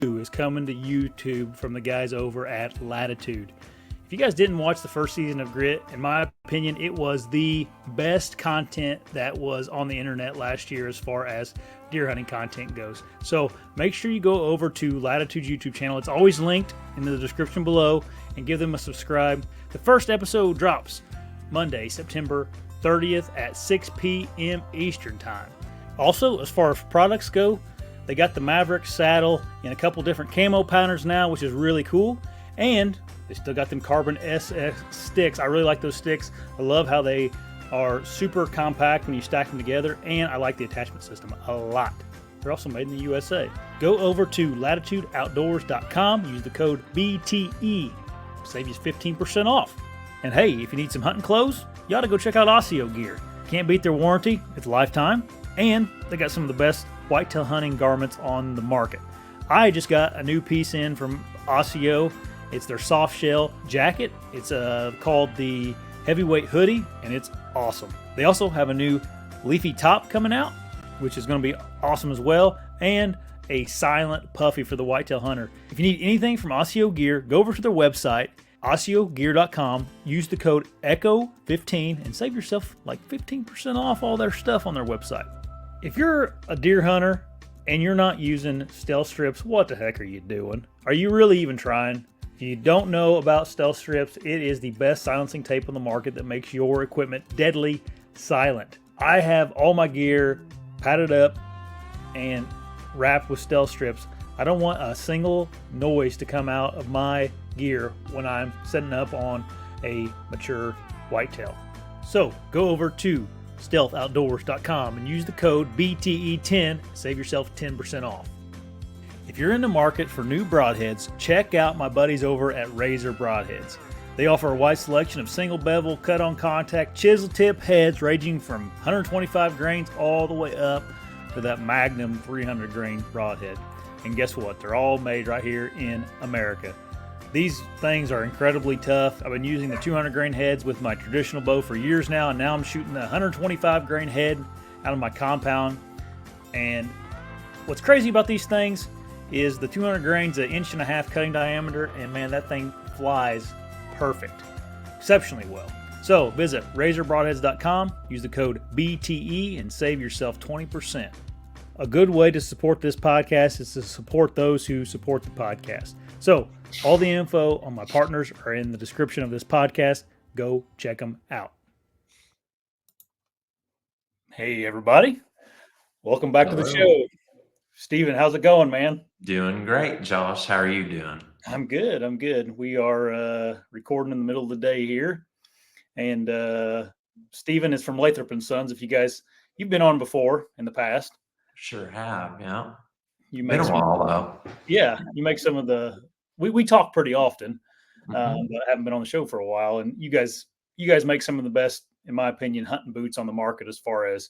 is coming to YouTube from the guys over at Latitude. If you guys didn't watch the first season of Grit, in my opinion, it was the best content that was on the internet last year as far as deer hunting content goes. So make sure you go over to Latitude's YouTube channel. It's always linked in the description below, and give them a subscribe. The first episode drops Monday, September 30th at 6 p.m. Eastern Time. Also, as far as products go, they got the Maverick saddle in a couple different camo patterns now, which is really cool. And they still got them Carbon SX sticks. I really like those sticks. I love how they are super compact when you stack them together, and I like the attachment system a lot. They're also made in the USA. Go over to latitudeoutdoors.com, use the code BTE, save you 15% off. And hey, if you need some hunting clothes, you ought to go check out ASIO gear. Can't beat their warranty, it's lifetime, and they got some of the best whitetail hunting garments on the market. I just got a new piece in from ASIO. It's their soft shell jacket. It's called the Heavyweight Hoodie, and it's awesome. They also have a new leafy top coming out, which is going to be awesome as well, and a silent puffy for the whitetail hunter. If you need anything from ASIO gear, go over to their website, ASIOgear.com, use the code ECHO15, and save yourself like 15% off all their stuff on their website. If you're a deer hunter and you're not using stealth strips, what the heck are you doing? Are you really even trying? If you don't know about stealth strips, it is the best silencing tape on the market that makes your equipment deadly silent. I have all my gear padded up and wrapped with stealth strips. I don't want a single noise to come out of my gear when I'm setting up on a mature whitetail. So go over to stealthoutdoors.com and use the code BTE10, save yourself 10% off. If you're in the market for new broadheads, check out my buddies over at Razor Broadheads. They offer a wide selection of single bevel, cut-on contact, chisel tip heads ranging from 125 grains all the way up to that Magnum 300 grain broadhead. And guess what? They're all made right here in America. These things are incredibly tough. I've been using the 200 grain heads with my traditional bow for years now, and now I'm shooting the 125 grain head out of my compound. And what's crazy about these things is the 200 grains, an 1.5 inch cutting diameter, and man, that thing flies perfect, exceptionally well. So visit razorbroadheads.com, use the code BTE, and save yourself 20%. A good way to support this podcast is to support those who support the podcast. So all the info on my partners are in the description of this podcast. Go check them out. Hey, everybody. Welcome back to the show. Steven, how's it going, man? Doing great, Josh. How are you doing? I'm good. We are recording in the middle of the day here. And Steven is from Lathrop and Sons. If you've been on before in the past. Sure have, yeah. You make been a while, though. Yeah, you make some of the... We talk pretty often, but I haven't been on the show for a while. And you guys make some of the best, in my opinion, hunting boots on the market as far as...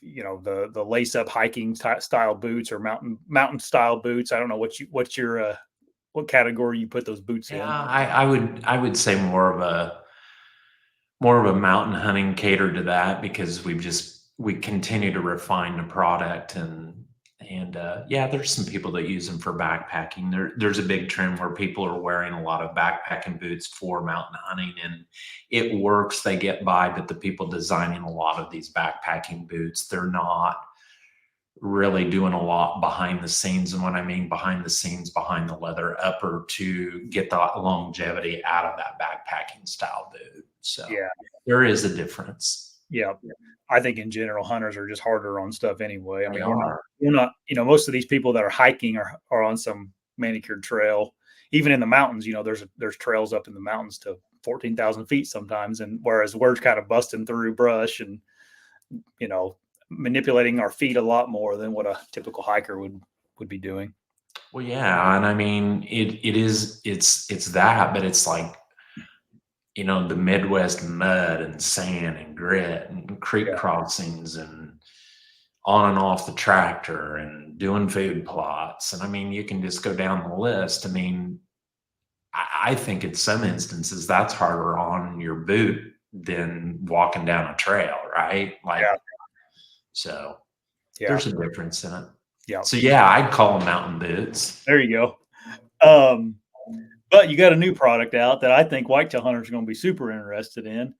the lace up hiking style boots or mountain style boots. I don't know what category you put those boots in. I would say more of a mountain hunting catered to that, because we continue to refine the product, and there's some people that use them for backpacking. There's a big trend where people are wearing a lot of backpacking boots for mountain hunting, and it works. They get by, but the people designing a lot of these backpacking boots, they're not really doing a lot behind the scenes. And when I mean behind the scenes, behind the leather upper, to get the longevity out of that backpacking style boot. So yeah, there is a difference. Yeah. I think in general, hunters are just harder on stuff anyway. I mean, we're not, most of these people that are hiking are on some manicured trail. Even in the mountains, there's trails up in the mountains to 14,000 feet sometimes. And whereas we're kind of busting through brush and, manipulating our feet a lot more than what a typical hiker would be doing. Well, yeah. And I mean, it's that, but it's like, the Midwest mud and sand and grit and creek crossings and on and off the tractor and doing food plots. And I mean, you can just go down the list. I mean, I think in some instances that's harder on your boot than walking down a trail, right? So there's a difference in it. Yeah. So yeah, I'd call them mountain boots. There you go. Um, but you got a new product out that I think whitetail hunters are going to be super interested in.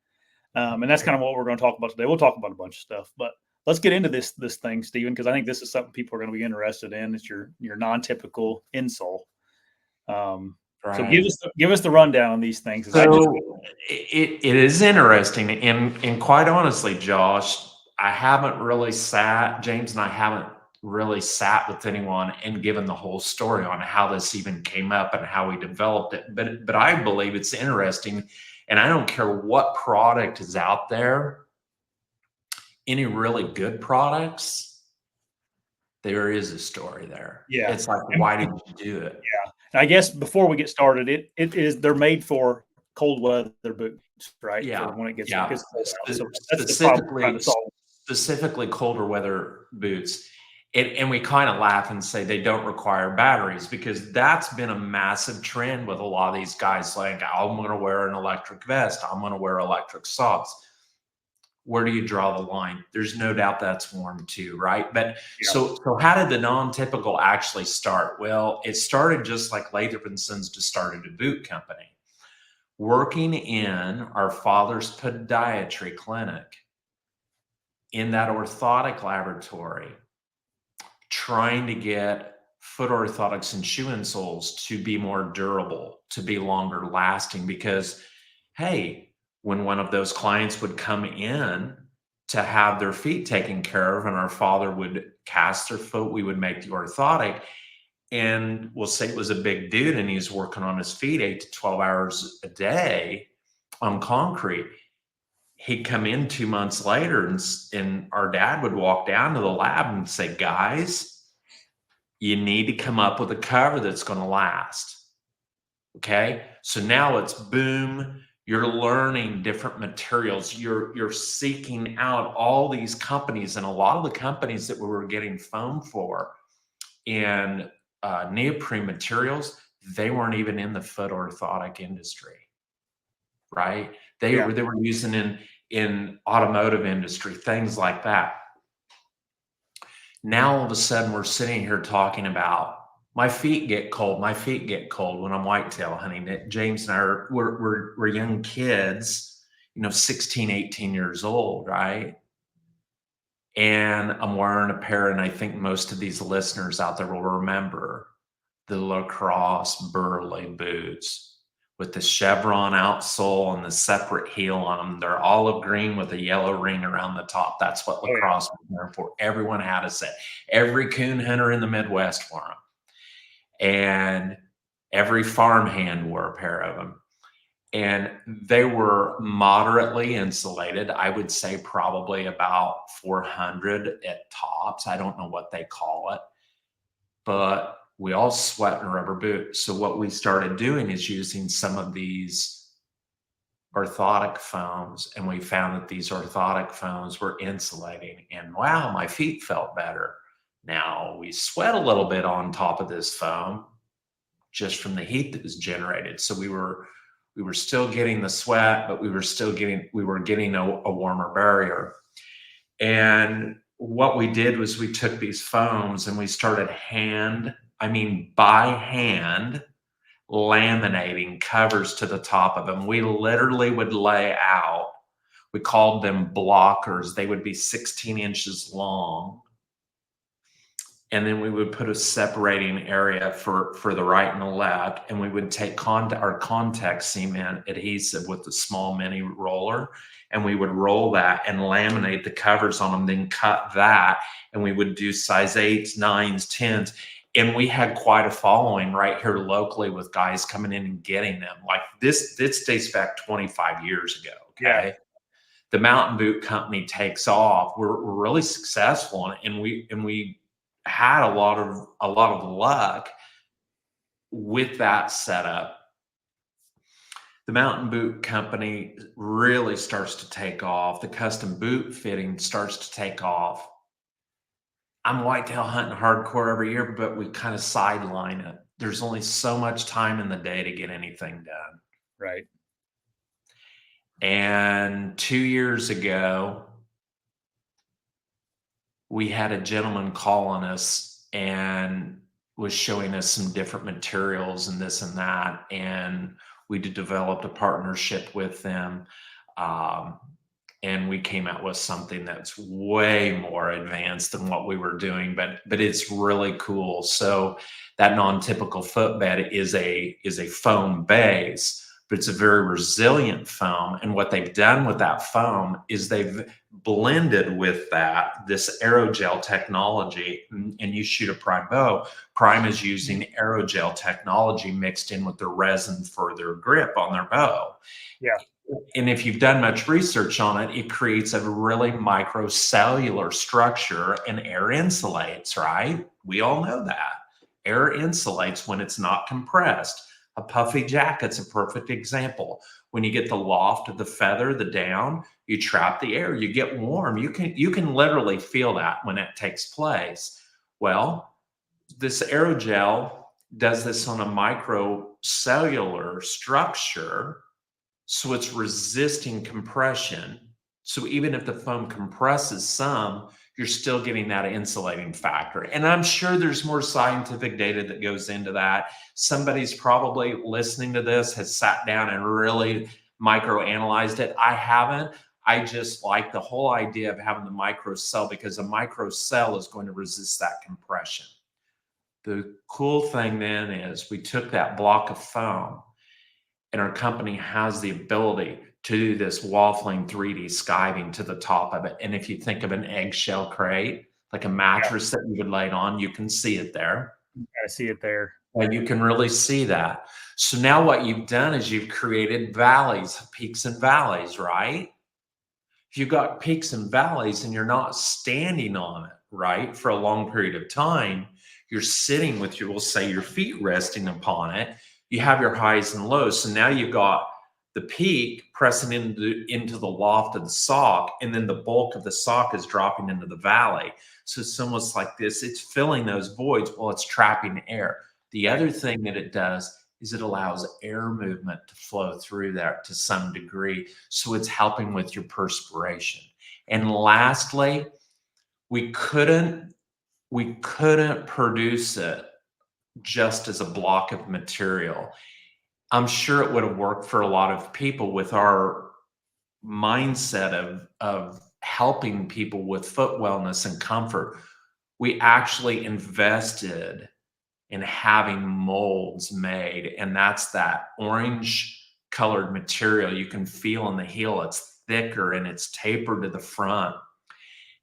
And that's kind of what we're going to talk about today. We'll talk about a bunch of stuff, but let's get into this thing, Stephen, because I think this is something people are going to be interested in. It's your non-typical insole. So Right. give us the rundown on these things. As I just So it is interesting, and quite honestly, Josh, I haven't really sat. James and I haven't really sat with anyone and given the whole story on how this even came up and how we developed it. But I believe it's interesting, and I don't care what product is out there. Any really good products, there is a story there. yeah. It's like, And, why did you do it? and I guess before we get started, they're made for cold weather boots, right? For Yeah, when it yeah. gets cold out. So that's the problem we're trying Specifically to solve. specifically colder weather boots. And we kind of laugh and say they don't require batteries because that's been a massive trend with a lot of these guys. Like, I'm going to wear an electric vest. I'm going to wear electric socks. Where do you draw the line? There's no doubt that's warm too, right? But Yeah. so how did the non-typical actually start? Well, it started just like Lathrop and Sons just started a boot company. Working in our father's podiatry clinic, in that orthotic laboratory, trying to get foot orthotics and shoe insoles to be more durable, to be longer lasting. Because, hey, when one of those clients would come in to have their feet taken care of, and our father would cast their foot, we would make the orthotic. And we'll say it was a big dude and he's working on his feet 8 to 12 hours a day on concrete. He'd come in 2 months later, and our dad would walk down to the lab and say, guys, you need to come up with a cover that's going to last. Okay. So now it's boom. You're learning different materials. You're seeking out all these companies, and a lot of the companies that we were getting foam for and neoprene materials, they weren't even in the foot orthotic industry, right? Yeah. They were using in automotive industry, things like that. Now all of a sudden we're sitting here talking about my feet get cold. My feet get cold when I'm whitetail hunting. James and I we're young kids, 16, 18 years old, right? And I'm wearing a pair, and I think most of these listeners out there will remember the lacrosse burley boots with the chevron outsole and the separate heel on them. They're olive green with a yellow ring around the top. That's what Oh yeah. lacrosse was there for. Everyone had a set. Every coon hunter in the Midwest wore them, and every farmhand wore a pair of them. And they were moderately insulated. I would say probably about 400 at tops. I don't know what they call it, but we all sweat in a rubber boot. So what we started doing is using some of these orthotic foams, and we found that these orthotic foams were insulating, and wow, my feet felt better. Now we sweat a little bit on top of this foam just from the heat that was generated. So we were still getting the sweat, but we were getting a warmer barrier. And what we did was we took these foams and we started by hand, laminating covers to the top of them. We literally would lay out, we called them blockers. They would be 16 inches long. And then we would put a separating area for the right and the left. And we would take our contact cement adhesive with the small mini roller, and we would roll that and laminate the covers on them, then cut that. And we would do size 8s, 9s, 10s. And we had quite a following right here locally with guys coming in and getting them. Like this dates back 25 years ago. Yeah. Okay. The mountain boot company takes off. We're really successful, and we had a lot of luck with that setup. The mountain boot company really starts to take off. The custom boot fitting starts to take off. I'm whitetail hunting hardcore every year, but we kind of sideline it. There's only so much time in the day to get anything done. Right. And 2 years ago, we had a gentleman call on us, and was showing us some different materials and this and that. And we developed a partnership with them. Um, and we came out with something that's way more advanced than what we were doing, but it's really cool. So that non-typical footbed is a foam base, but it's a very resilient foam. And what they've done with that foam is they've blended with this aerogel technology, and you shoot a prime bow. Prime is using aerogel technology mixed in with the resin for their grip on their bow. Yeah. And if you've done much research on it, it creates a really microcellular structure, and air insulates, right? We all know that. Air insulates when it's not compressed. A puffy jacket's a perfect example. When you get the loft of the feather, the down, you trap the air, you get warm. You can literally feel that when it takes place. Well, this aerogel does this on a microcellular structure, so it's resisting compression. So even if the foam compresses some, you're still getting that insulating factor. And I'm sure there's more scientific data that goes into that. Somebody's probably listening to this has sat down and really microanalyzed it. I haven't. I just like the whole idea of having the microcell, because a microcell is going to resist that compression. The cool thing then is we took that block of foam, and our company has the ability to do this waffling 3D skiving to the top of it. And if you think of an eggshell crate, like a mattress that you would lay it on, you can see it there. I see it there. And you can really see that. So now what you've done is you've created valleys, peaks and valleys, right? If you've got peaks and valleys and you're not standing on it, right, for a long period of time, you're sitting with we'll say your feet resting upon it. You have your highs and lows. So now you've got the peak pressing into the loft of the sock, and then the bulk of the sock is dropping into the valley. So it's almost like this. It's filling those voids while it's trapping air. The other thing that it does is it allows air movement to flow through there to some degree. So it's helping with your perspiration. And lastly, we couldn't produce it just as a block of material. I'm sure it would have worked for a lot of people with our mindset of helping people with foot wellness and comfort. We actually invested in having molds made, and that's that orange colored material you can feel in the heel. It's thicker and it's tapered to the front.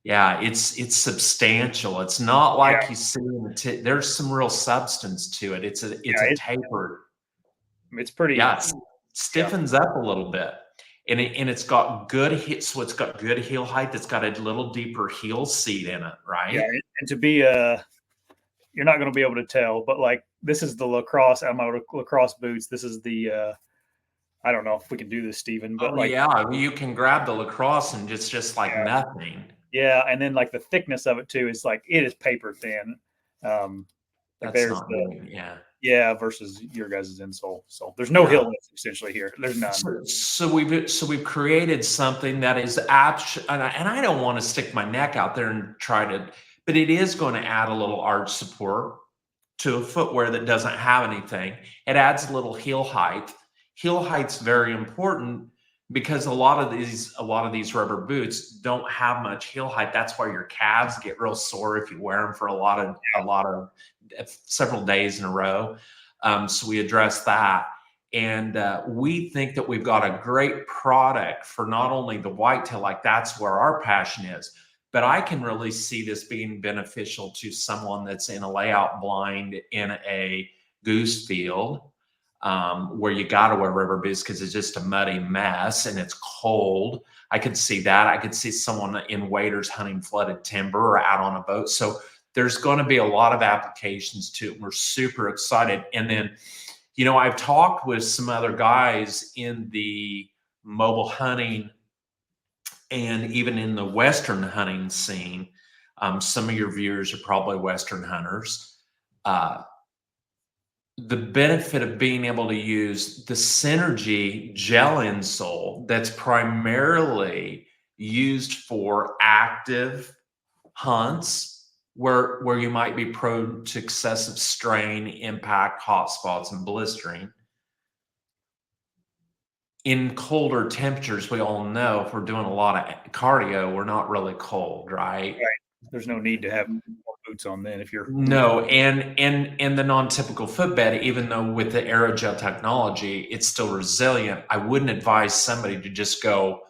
Yeah, it's substantial. It's not like you see in the there's some real substance to it. It's a tapered. It's pretty. Yeah, it stiffens up a little bit. And it's got good hit, so it's got good heel height. It's got a little deeper heel seat in it, right? Yeah, and to be you're not going to be able to tell, but like this is the lacrosse. I'm out of lacrosse boots. This is the I don't know if we can do this, Steven, but yeah, you can grab the lacrosse and just like nothing. Yeah, and then like the thickness of it too is like it is paper thin. Like that's not good. Yeah, versus your guys' insole. So there's no heel lift essentially here. There's none. So we've created something that is and I don't want to stick my neck out there and try to, but it is going to add a little arch support to a footwear that doesn't have anything. It adds a little heel height. Heel height's very important because a lot of these rubber boots don't have much heel height. That's why your calves get real sore if you wear them for a lot of several days in a row. So we address that. And we think that we've got a great product for not only the whitetail, like that's where our passion is, but I can really see this being beneficial to someone that's in a layout blind in a goose field, where you got to wear rubber boots because it's just a muddy mess and it's cold. I could see that. I could see someone in waders hunting flooded timber or out on a boat. So there's going to be a lot of applications to it. We're super excited. And then, I've talked with some other guys in the mobile hunting and even in the Western hunting scene. Some of your viewers are probably Western hunters. The benefit of being able to use the Synergy gel insole that's primarily used for active hunts where you might be prone to excessive strain, impact, hot spots, and blistering. In colder temperatures, we all know if we're doing a lot of cardio, we're not really cold, right? Right. There's no need to have more boots on then if you're No, and the non-typical footbed, even though with the aerogel technology, it's still resilient. I wouldn't advise somebody to just go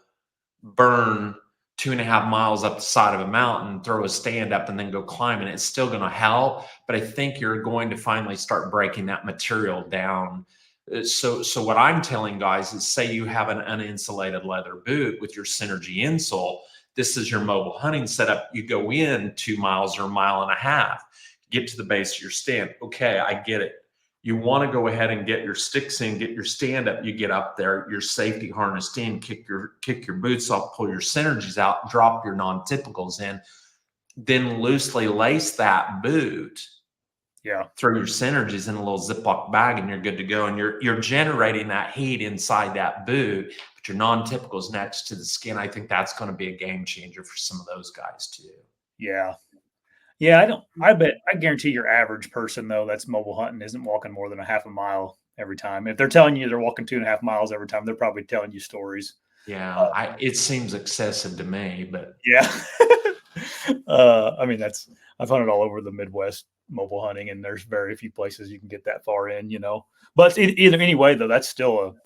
burn 2.5 miles up the side of a mountain, throw a stand up, and then go climbing. It's still going to help, but I think you're going to finally start breaking that material down. So what I'm telling guys is, say you have an uninsulated leather boot with your Synergy insole. This is your mobile hunting setup. You go in 2 miles or a mile and a half, get to the base of your stand. Okay, I get it. You want to go ahead and get your sticks in, get your stand up. You get up there, your safety harness in, kick your boots off, pull your Synergies out, drop your non-typicals in, then loosely lace that boot. Yeah. Throw your Synergies in a little Ziploc bag, and you're good to go. And you're generating that heat inside that boot, but your non-typicals next to the skin. I think that's going to be a game changer for some of those guys too. Yeah. Yeah, I guarantee your average person though that's mobile hunting isn't walking more than a half a mile every time. If they're telling you they're walking 2.5 miles every time, they're probably telling you stories. Yeah, it seems excessive to me, but Yeah. I mean, I've hunted all over the Midwest mobile hunting, and there's very few places you can get that far in, But either anyway, though, that's still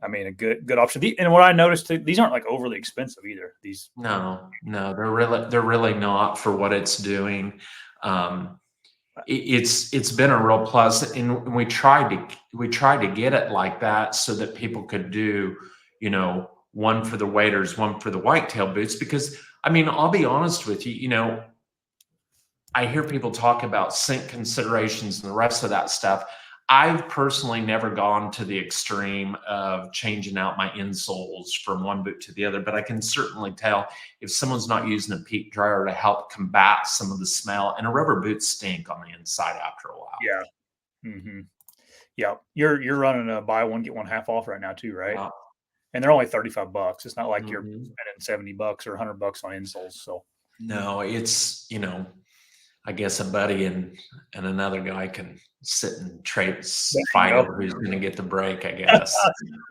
a good option. And what I noticed, these aren't like overly expensive either. These, no, they're really not for what it's doing. It's been a real plus, and we tried to get it like that so that people could do, one for the waders, one for the whitetail boots. Because I mean, I'll be honest with you, I hear people talk about sink considerations and the rest of that stuff. I've personally never gone to the extreme of changing out my insoles from one boot to the other, but I can certainly tell if someone's not using a peak dryer to help combat some of the smell, and a rubber boot stink on the inside after a while. yeah. Mm-hmm. Yeah. You're running a buy one, get one half off right now too, right? Yeah. And they're only $35. It's not like you're Mhm. spending $70 or $100 on insoles. So No, it's, I guess a buddy and another guy can sit and there you fight go. over who's going to get the break, I guess.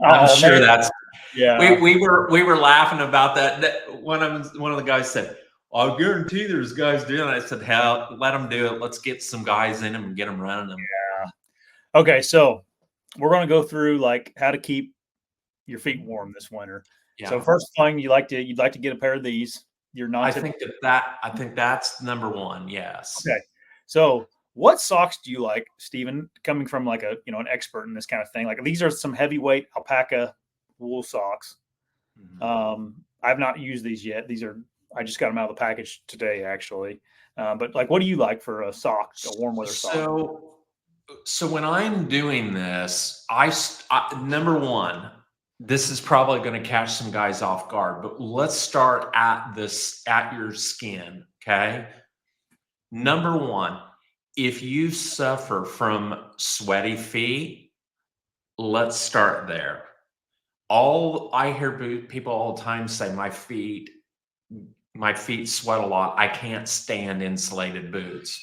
I'm Oh sure man. that's Yeah. we were laughing about that. One of the guys said, "I guarantee there's guys doing it." I said, "Hell, let them do it. Let's get some guys in them and get them running them." Okay, so we're going to go through like how to keep your feet warm this winter. So Yeah, first thing you'd like to get a pair of these. Your I non-typical. think I think that's number one. Yes. Okay. So what socks do you like, Stephen? Coming from like an expert in this kind of thing. Like these are some heavyweight alpaca wool socks. Mhm. I've not used these yet. I just got them out of the package today, actually. But like, what do you like for a sock, a warm weather sock? So when I'm doing this, number one, this is probably going to catch some guys off guard, but let's start at your skin. Okay. Number one, if you suffer from sweaty feet, let's start there. All I hear people all the time say, my feet sweat a lot. I can't stand insulated boots.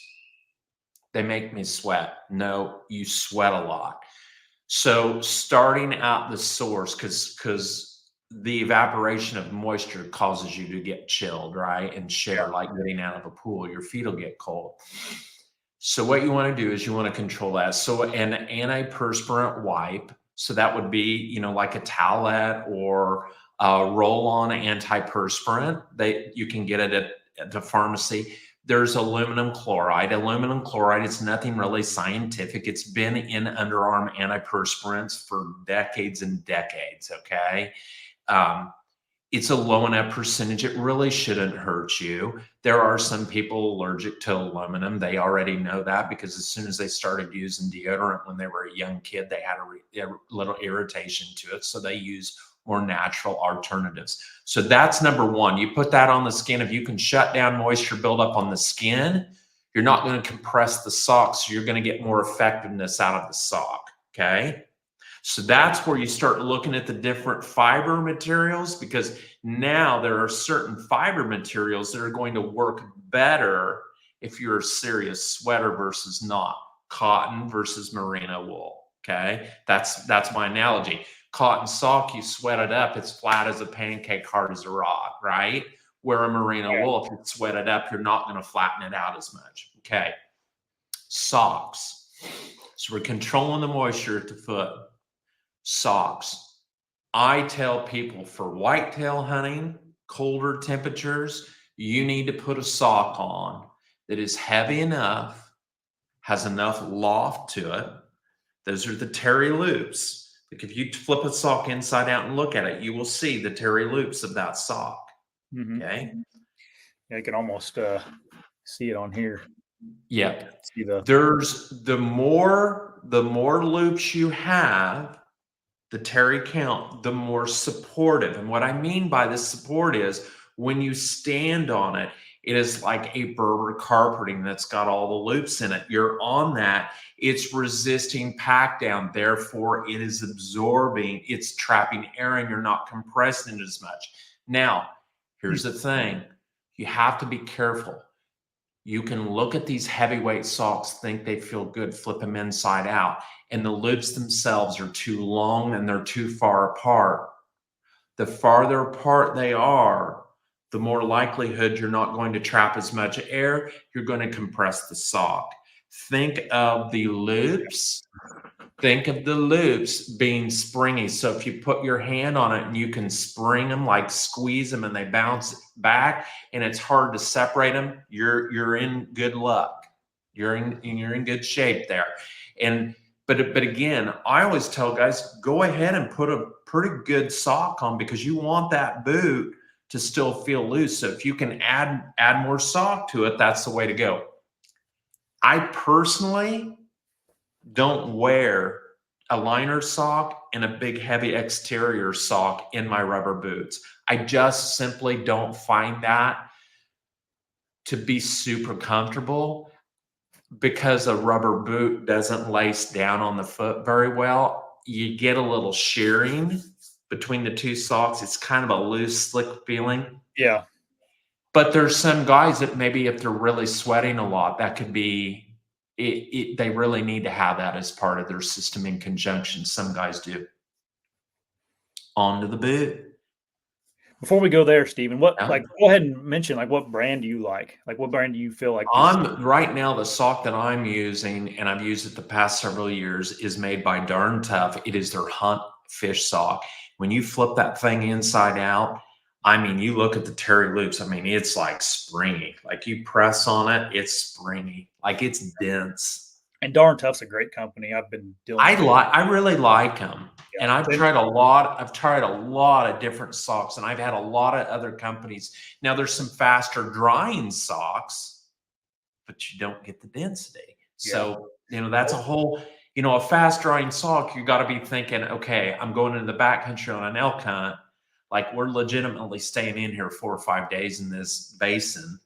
They make me sweat. No, you sweat a lot. So starting at the source, because the evaporation of moisture causes you to get chilled, right? And shiver like getting out of a pool. Your feet will get cold. So what you want to do is you want to control that. So an antiperspirant wipe. So that would be, like a towelette or a roll-on antiperspirant. You can get it at the pharmacy. There's aluminum chloride. Aluminum chloride is nothing really scientific. It's been in underarm antiperspirants for decades and decades. Okay. It's a low enough percentage. It really shouldn't hurt you. There are some people allergic to aluminum. They already know that because as soon as they started using deodorant when they were a young kid, they had a little irritation to it. So they use more natural alternatives. So that's number one. You put that on the skin. If you can shut down moisture buildup on the skin, you're not going to compress the sock. So you're going to get more effectiveness out of the sock. Okay. So that's where you start looking at the different fiber materials, because now there are certain fiber materials that are going to work better if you're a serious sweater versus not. Cotton versus merino wool. Okay, that's my analogy. Cotton sock, you sweat it up, it's flat as a pancake, hard as a rock, right? Where a merino wool, if you sweat it up, you're not going to flatten it out as much. Okay, socks. So we're controlling the moisture at the foot. Socks. I tell people for whitetail hunting, colder temperatures, you need to put a sock on that is heavy enough, has enough loft to it. Those are the terry loops. Like if you flip a sock inside out and look at it, you will see the terry loops of that sock. Okay. Yeah, you can almost see it on here. Yep. See the There's the more loops you have, the terry count, the more supportive. And what I mean by the support is when you stand on it, it is like a Berber carpeting that's got all the loops in it. You're on that. It's resisting pack down. Therefore, it is absorbing. It's trapping air and you're not compressing it as much. Now, here's the thing. You have to be careful. You can look at these heavyweight socks, think they feel good, flip them inside out, and the loops themselves are too long and they're too far apart. The farther apart they are, the more likelihood you're not going to trap as much air. You're going to compress the sock. Think of the loops. Think of the loops being springy. So if you put your hand on it and you can spring them, like squeeze them and they bounce back and it's hard to separate them, you're in good luck. You're in good shape there. And but again, I always tell guys, go ahead and put a pretty good sock on because you want that boot to still feel loose. So if you can add more sock to it, that's the way to go. I personally don't wear a liner sock and a big heavy exterior sock in my rubber boots. I just simply don't find that to be super comfortable because a rubber boot doesn't lace down on the foot very well. You get a little shearing between the two socks. It's kind of a loose, slick feeling. yeah. But there's some guys that maybe if they're really sweating a lot, that could be they really need to have that as part of their system in conjunction. Some guys do. On to the boot. Before we go there, Stephen, what Yeah. like go ahead and mention like what brand do you like? Like what brand do you feel like I'm right now the sock that I'm using, and I've used it the past several years, is made by Darn Tough. It is their hunt fish sock. When you flip that thing inside out, I mean, you look at the terry loops. I mean, it's like springy. Like you press on it, it's springy. Like it's dense. and Darn Tough's a great company. I've been dealing with I really like them. And yeah. I've tried a lot of different socks, and I've had a lot of other companies. Now there's some faster drying socks, but you don't get the density. So, that's a whole, a fast drying sock, you got to be thinking, okay, I'm going into the backcountry on an elk hunt. Like we're legitimately staying in here 4 or 5 days in this basin.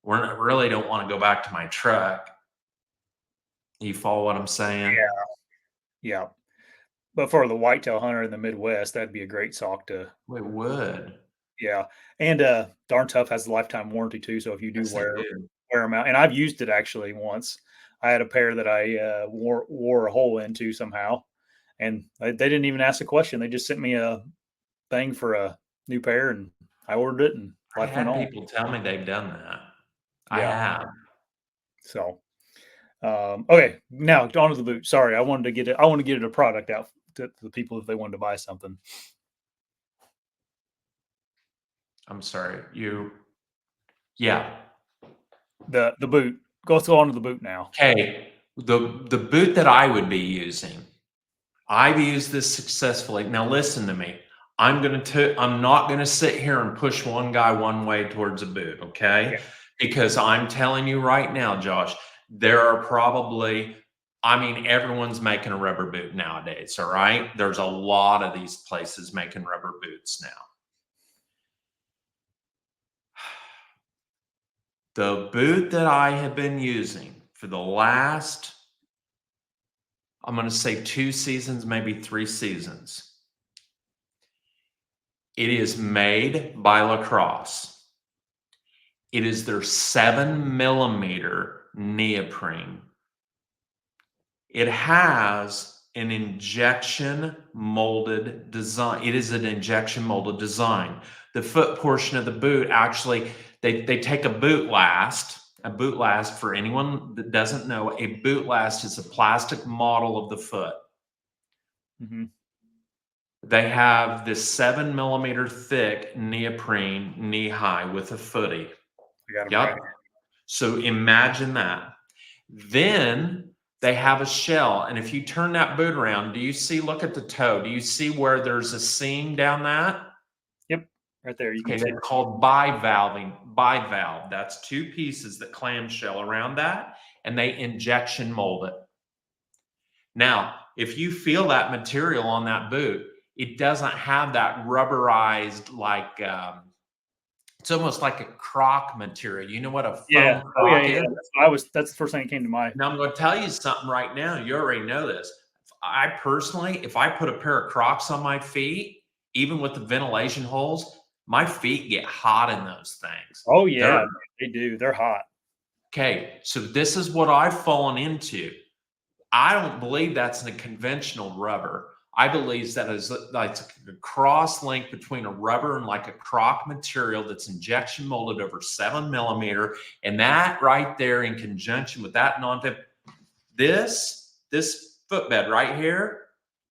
Really don't want to go back to my truck. You follow what I'm saying? Yeah. But for the whitetail hunter in the Midwest, that'd be a great sock to It would. yeah. And Darn Tough has a lifetime warranty too. So if you do Yes, they wear do. them out, and I've used it actually once. I had a pair that I wore a hole into somehow, and they didn't even ask a question. They just sent me a thing for a new pair, and I ordered it, and I life went had on. people tell me they've done that. I Yeah. have. So okay, now on to the boot. Sorry, I wanted to get it. I want to get it a product out to the people if they wanted to buy something. I'm sorry. Yeah. The boot. Go on to the boot now. Okay. The boot that I would be using, I've used this successfully. Now listen to me. I'm not gonna sit here and push one guy one way towards a boot, okay? Yeah. Because I'm telling you right now, Josh, there are probably, I mean, everyone's making a rubber boot nowadays, all right? There's a lot of these places making rubber boots now. The boot that I have been using for the last, I'm going to say 2 seasons, maybe 3 seasons. It is made by Lacrosse. It is their 7mm neoprene. It has an injection molded design. It is an injection molded design. The foot portion of the boot, actually, they take a boot last. A boot last, for anyone that doesn't know, a boot last is a plastic model of the foot. Mm-hmm. They have this 7mm thick neoprene knee high with a footy. I got them Yep. right. So imagine that. Then they have a shell. And if you turn that boot around, do you see, look at the toe. Do you see where there's a seam down that? Yep. Right there. You can Okay, see that's called bivalving. Bivalve. That's two pieces that clamshell around that, and they injection mold it. Now, if you feel that material on that boot, it doesn't have that rubberized, like, it's almost like a croc material. You know what a Yeah. foam Oh yeah, croc yeah. is? That's the first thing that came to mind. Now, I'm going to tell you something right now. You already know this. I personally, if I put a pair of Crocs on my feet, even with the ventilation holes, my feet get hot in those things. Oh yeah, they do. They're hot. Okay, so this is what I've fallen into. I don't believe that's in a conventional rubber. I believe that is like a cross link between a rubber and like a croc material that's injection molded over 7mm. And that right there, in conjunction with that non-tip, this footbed right here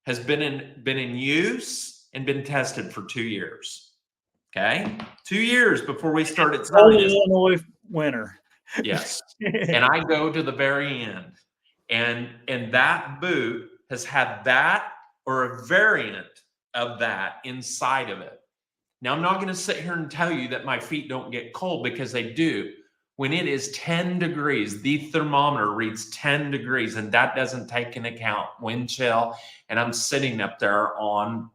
has been in use and been tested for 2 years. Okay, 2 years before we started selling this. Illinois winter. Yes, and I go to the very end, and that boot has had that or a variant of that inside of it. Now, I'm not going to sit here and tell you that my feet don't get cold, because they do. When it is 10 degrees, the thermometer reads 10 degrees, and that doesn't take into account wind chill. And I'm sitting up there on,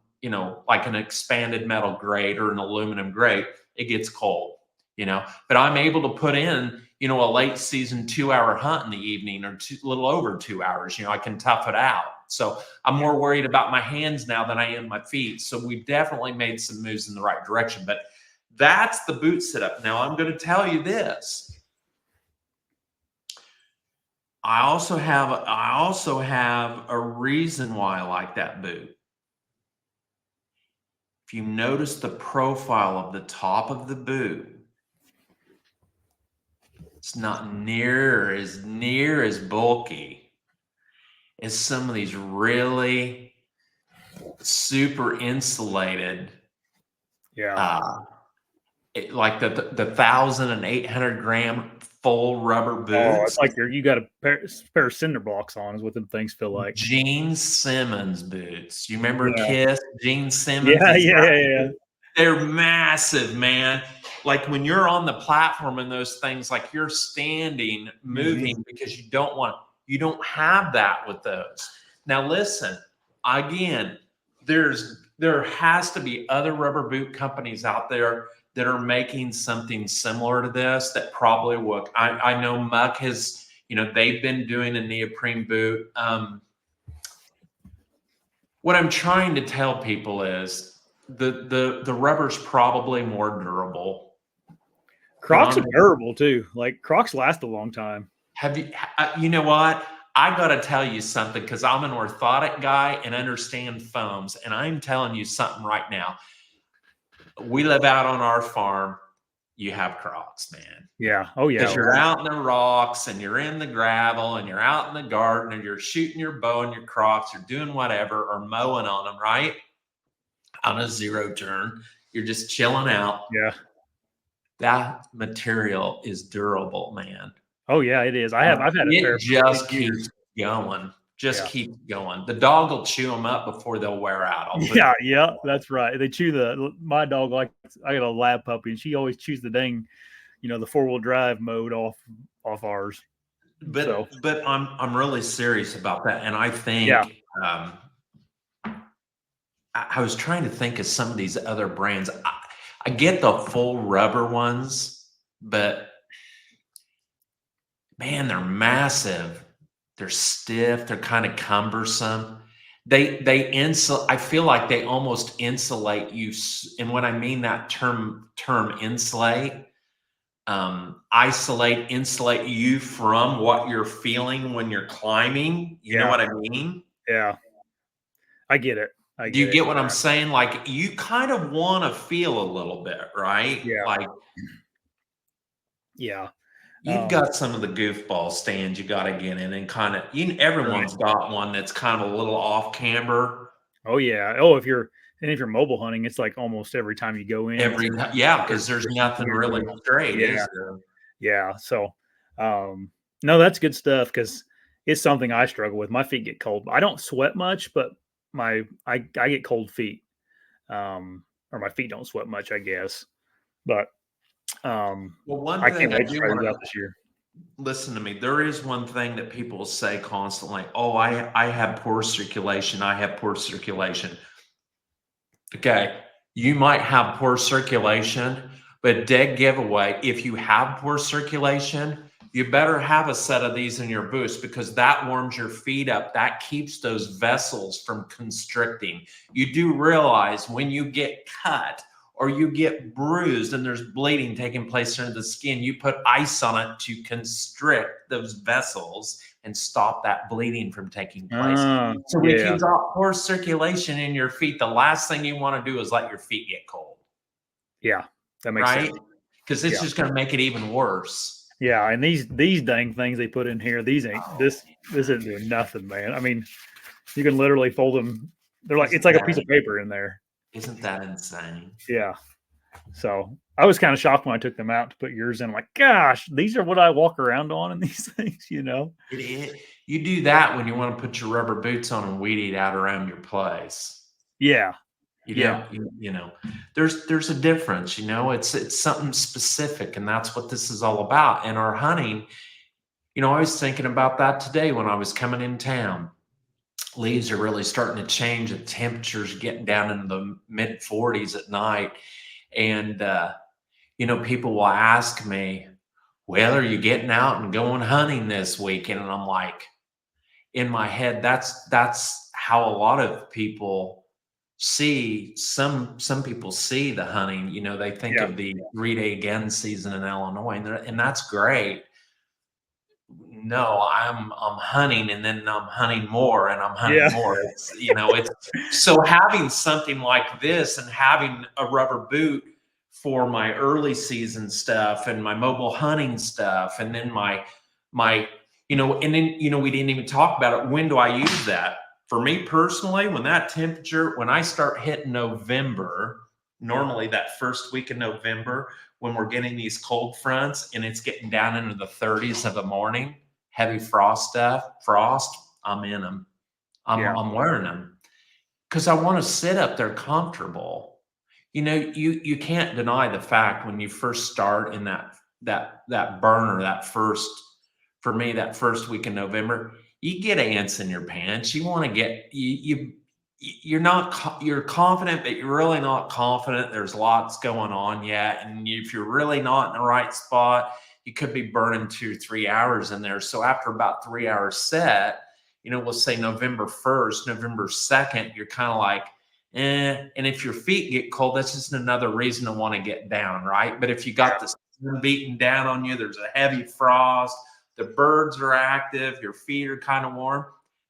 like an expanded metal grate or an aluminum grate. It gets cold, but I'm able to put in, a late season 2-hour hunt in the evening, or a little over 2 hours. I can tough it out. So I'm more worried about my hands now than I am my feet. So we've definitely made some moves in the right direction, but that's the boot setup. Now, I'm going to tell you this. I also have a reason why I like that boot. If you notice the profile of the top of the boot, it's not near as bulky as some of these really super insulated, like the 1,800 gram full rubber boots. Oh, it's like you got a pair of cinder blocks on, is what them things feel like. Gene Simmons boots. You remember Kiss? Gene Simmons? Yeah. They're massive, man. Like when you're on the platform in those things, like you're standing, moving, because you don't have that with those. Now listen, again, there has to be other rubber boot companies out there that are making something similar to this that probably work. I know Muck has, they've been doing a neoprene boot. What I'm trying to tell people is the rubber's probably more durable. Crocs are durable too. Like Crocs last a long time. Have you? You know what? I got to tell you something, because I'm an orthotic guy and understand foams, and I'm telling you something right now. We live out on our farm. You have Crocs, man. Yeah. Oh yeah. Because you're out in the rocks and you're in the gravel and you're out in the garden and you're shooting your bow and your Crocs. You're doing whatever, or mowing on them, right? On a zero turn. You're just chilling out. Yeah. That material is durable, man. Oh yeah, it is. I've had a pair. It just keeps going. Keeps going. The dog will chew them up before they'll wear out. Yeah, that's right. They chew my dog, I got a lab puppy, and she always chews the dang, the 4-wheel drive mode off ours. But I'm really serious about that, and I think I was trying to think of some of these other brands. I get the full rubber ones, but man, they're massive. They're stiff. They're kind of cumbersome. I feel like they almost insulate you. And when I mean that term insulate, insulate you from what you're feeling when you're climbing. You know Yeah. what I mean? Yeah. I get it. I Do get you it. get what I'm saying? Like you kind of want to feel a little bit, right? Yeah. Like Yeah. you've got some of the goofball stands you got to get in and kind of, Right. everyone's got one that's kind of a little off camber. Oh, yeah. Oh, if you're mobile hunting, it's like almost every time you go in, Yeah, there's because there's there's some nothing really weird. straight, Yeah. is there? Yeah. So, no, that's good stuff because it's something I struggle with. My feet get cold. I don't sweat much, but I get cold feet. Or my feet don't sweat much, I guess. But Well, one I can't thing I wait to do try these want out to this year. listen to me. There is one thing that people say constantly. Oh, I have poor circulation. I have poor circulation. Okay, you might have poor circulation, but dead giveaway, if you have poor circulation, you better have a set of these in your boots because that warms your feet up. That keeps those vessels from constricting. You do realize when you get cut or you get bruised and there's bleeding taking place under the skin, you put ice on it to constrict those vessels and stop that bleeding from taking place. So if Yeah. you got poor circulation in your feet, the last thing you want to do is let your feet get cold, Yeah. That makes right? sense. Because it's Yeah. just going to make it even worse. Yeah. And these dang things they put in here, these ain't this isn't doing nothing, man. I mean, you can literally fold them. They're like it's Isn't like a piece that of paper in there. isn't that insane? Yeah. So I was kind of shocked when I took them out to put yours in. I'm like, gosh, these are what I walk around on in these things, you know? You do that when you want to put your rubber boots on and weed eat out around your place. Yeah. You Yeah. don't, there's a difference, it's something specific, and that's what this is all about. And our hunting, I was thinking about that today when I was coming in town. Leaves are really starting to change. The temperatures getting down into the mid 40s at night. And, people will ask me, well, are you getting out and going hunting this weekend? And I'm like, in my head, that's how a lot of people see some people see the hunting. They think Yeah. of the 3-day gun season in Illinois, and that's great. No, I'm hunting, and then I'm hunting more, and I'm hunting Yeah. more. It's so having something like this and having a rubber boot for my early season stuff and my mobile hunting stuff, and then my and then we didn't even talk about it. When do I use that? For me personally, when I start hitting November, normally that first week of November, when we're getting these cold fronts and it's getting down into the 30s of the morning, heavy frost, I'm in them. Yeah. I'm wearing them because I want to sit up there comfortable. You can't deny the fact when you first start in that burner, for me, that first week in November, you get ants in your pants. You want to get you're confident, but you're really not confident. There's lots going on yet, and if you're really not in the right spot, you could be burning 2-3 hours in there. So after about 3 hours set, we'll say November 1st, November 2nd, you're kind of like, eh. And if your feet get cold, that's just another reason to want to get down, right? But if you got the sun beating down on you, there's a heavy frost, the birds are active, your feet are kind of warm,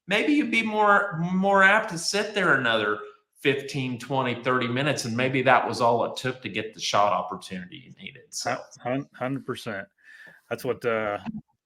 maybe you'd be more apt to sit there another 15, 20, 30 minutes, and maybe that was all it took to get the shot opportunity you needed. So 100%. That's what I've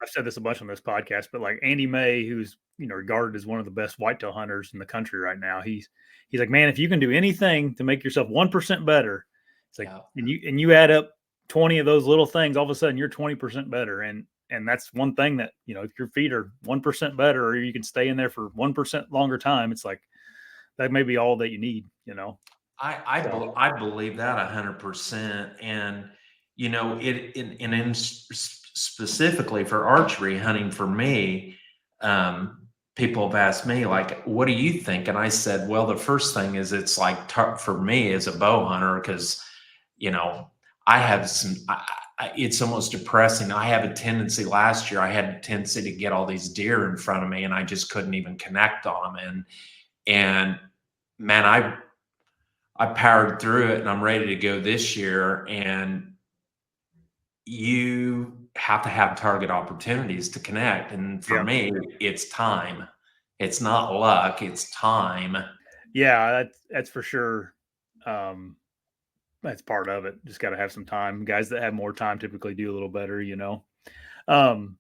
said this a bunch on this podcast, but like Andy May, who's regarded as one of the best whitetail hunters in the country right now, he's like, man, if you can do anything to make yourself 1% better, it's like, yeah. and you add up 20 of those little things, all of a sudden you're 20% better, and that's one thing that if your feet are 1% better, or you can stay in there for 1% longer time, it's like that may be all that you need. So I believe that 100%. And specifically for archery hunting, for me, people have asked me, like, what do you think? And I said, well, the first thing is, it's like for me as a bow hunter, because I have it's almost depressing. I have a tendency, last year I had a tendency to get all these deer in front of me and I just couldn't even connect on them. And man, I powered through it, and I'm ready to go this year. And you have to have target opportunities to connect. And for Yeah. me, it's time. It's not luck, it's time. Yeah, that's for sure. Um, that's part of it. Just got to have some time. Guys that have more time typically do a little better, you know. Um,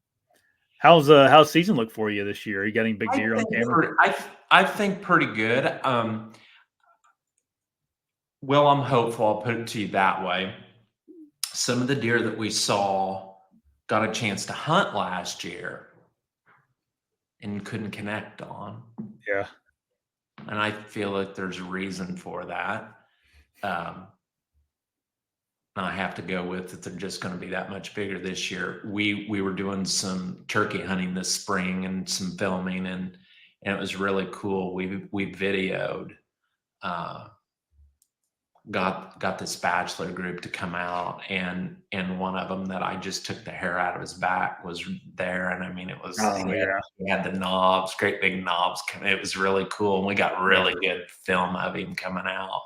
how's season look for you this year? Are you got any big I deer on think camera? I think pretty good. Well, I'm hopeful. I'll put it to you that way. Some of the deer that we saw got a chance to hunt last year and couldn't connect on. Yeah, And I feel like there's a reason for that. Um, I have to go with that they're just going to be that much bigger this year. We were doing some turkey hunting this spring and some filming, and it was really cool. We videoed, uh, got this bachelor group to come out, and one of them that I just took the hair out of his back was there, and I mean it was oh yeah, he had the knobs, great big knobs. It was really cool, and we got yeah, really good film of him coming out.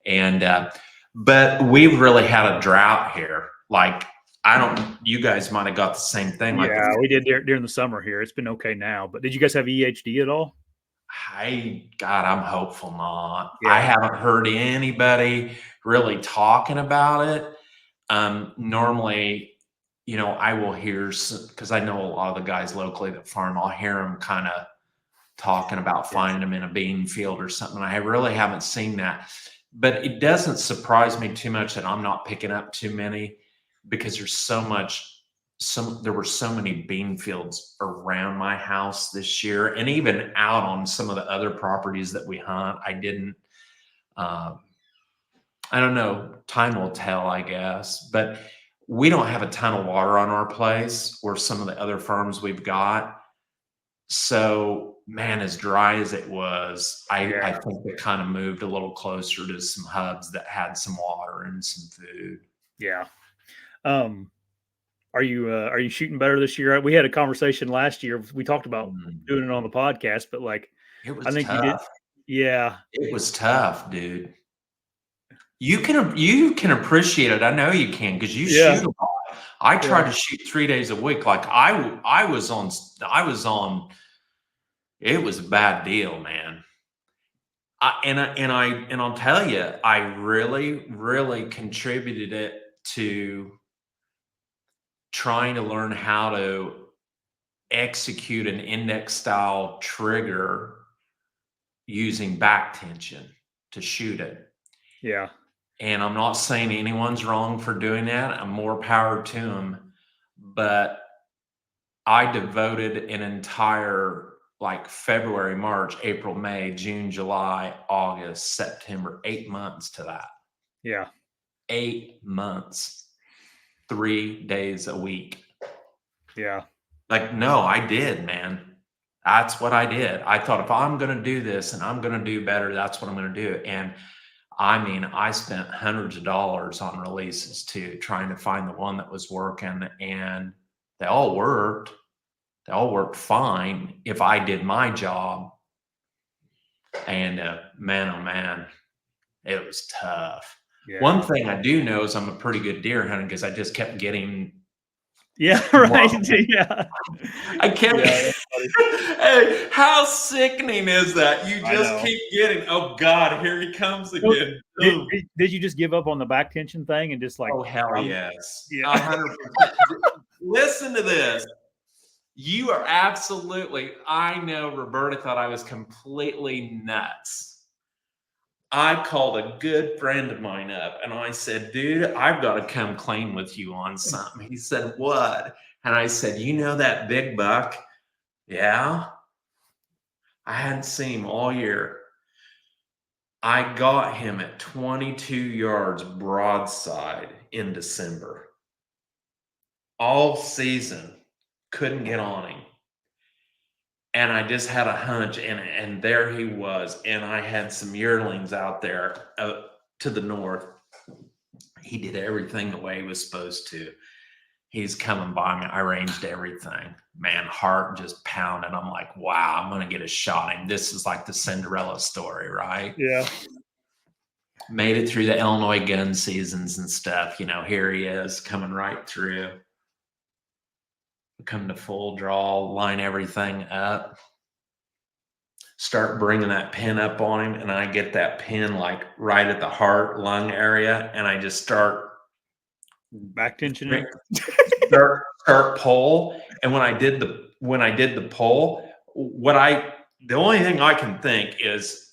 And but we've really had a drought here. Like I don't, you guys might have got the same thing. Like yeah. We did during the summer here. It's been okay now, but did you guys have EHD at all? God, I'm hopeful not. I Yeah, haven't heard anybody really talking about it. Normally, I will hear because I know a lot of the guys locally that farm. I'll hear them kind of talking about yeah, finding them in a bean field or something. I really haven't seen that. But it doesn't surprise me too much that I'm not picking up too many because there were so many bean fields around my house this year and even out on some of the other properties that we hunt. Um, I don't know, time will tell, I guess, but we don't have a ton of water on our place or some of the other farms we've got. So, man, as dry as it was, I yeah, think it kind of moved a little closer to some hubs that had some water and some food. yeah. Um, are you shooting better this year? We had a conversation last year. We talked about Mm. doing it on the podcast, but like, It I was think you did. tough. Yeah, It was tough, dude. You can appreciate it. I know you can because you yeah, shoot a lot. I try yeah, to shoot 3 days a week. Like I was on. It was a bad deal, man. And I'll tell you, I really, really contributed it to trying to learn how to execute an index style trigger using back tension to shoot it. yeah, And I'm not saying anyone's wrong for doing that. I'm more power to them. But I devoted an entire like February, March, April, May, June, July, August, September, 8 months to that. yeah, 8 months, 3 days a week. yeah, Like, no, I did, man. That's what I did. I thought if I'm going to do this and I'm going to do better, that's what I'm going to do. And I mean, I spent hundreds of dollars on releases too, trying to find the one that was working, and they all worked. They all worked fine if I did my job. And man, oh man, it was tough. One yeah, thing I do know is I'm a pretty good deer hunter because I just kept getting yeah. more. Right. Yeah, I kept. yeah. That's funny. Hey, how sickening is that? You I just know. keep getting. Oh God, here he comes So, again. did, Boom. did did you just give up on the back tension thing and just like, Oh hell I'm, yes, yeah, 100%. Listen to this. You are absolutely. I know Roberta thought I was completely nuts. I called a good friend of mine up and I said, dude, I've got to come clean with you on something. He said, what? And I said, you know that big buck? Yeah. I hadn't seen him all year. I got him at 22 yards broadside in December. All season, couldn't get on him. And I just had a hunch, and there he was. And I had some yearlings out there to the north. He did everything the way he was supposed to. He's coming by me. I arranged everything. Man, heart just pounding. I'm like, wow, I'm going to get a shot at him. This is like the Cinderella story, right? yeah, Made it through the Illinois gun seasons and stuff. You know, here he is coming right through. Come to full draw, line everything up. Start bringing that pin up on him, and I get that pin like right at the heart lung area, and I just start back tensioning. start pull. And when I did the pull, the only thing I can think is,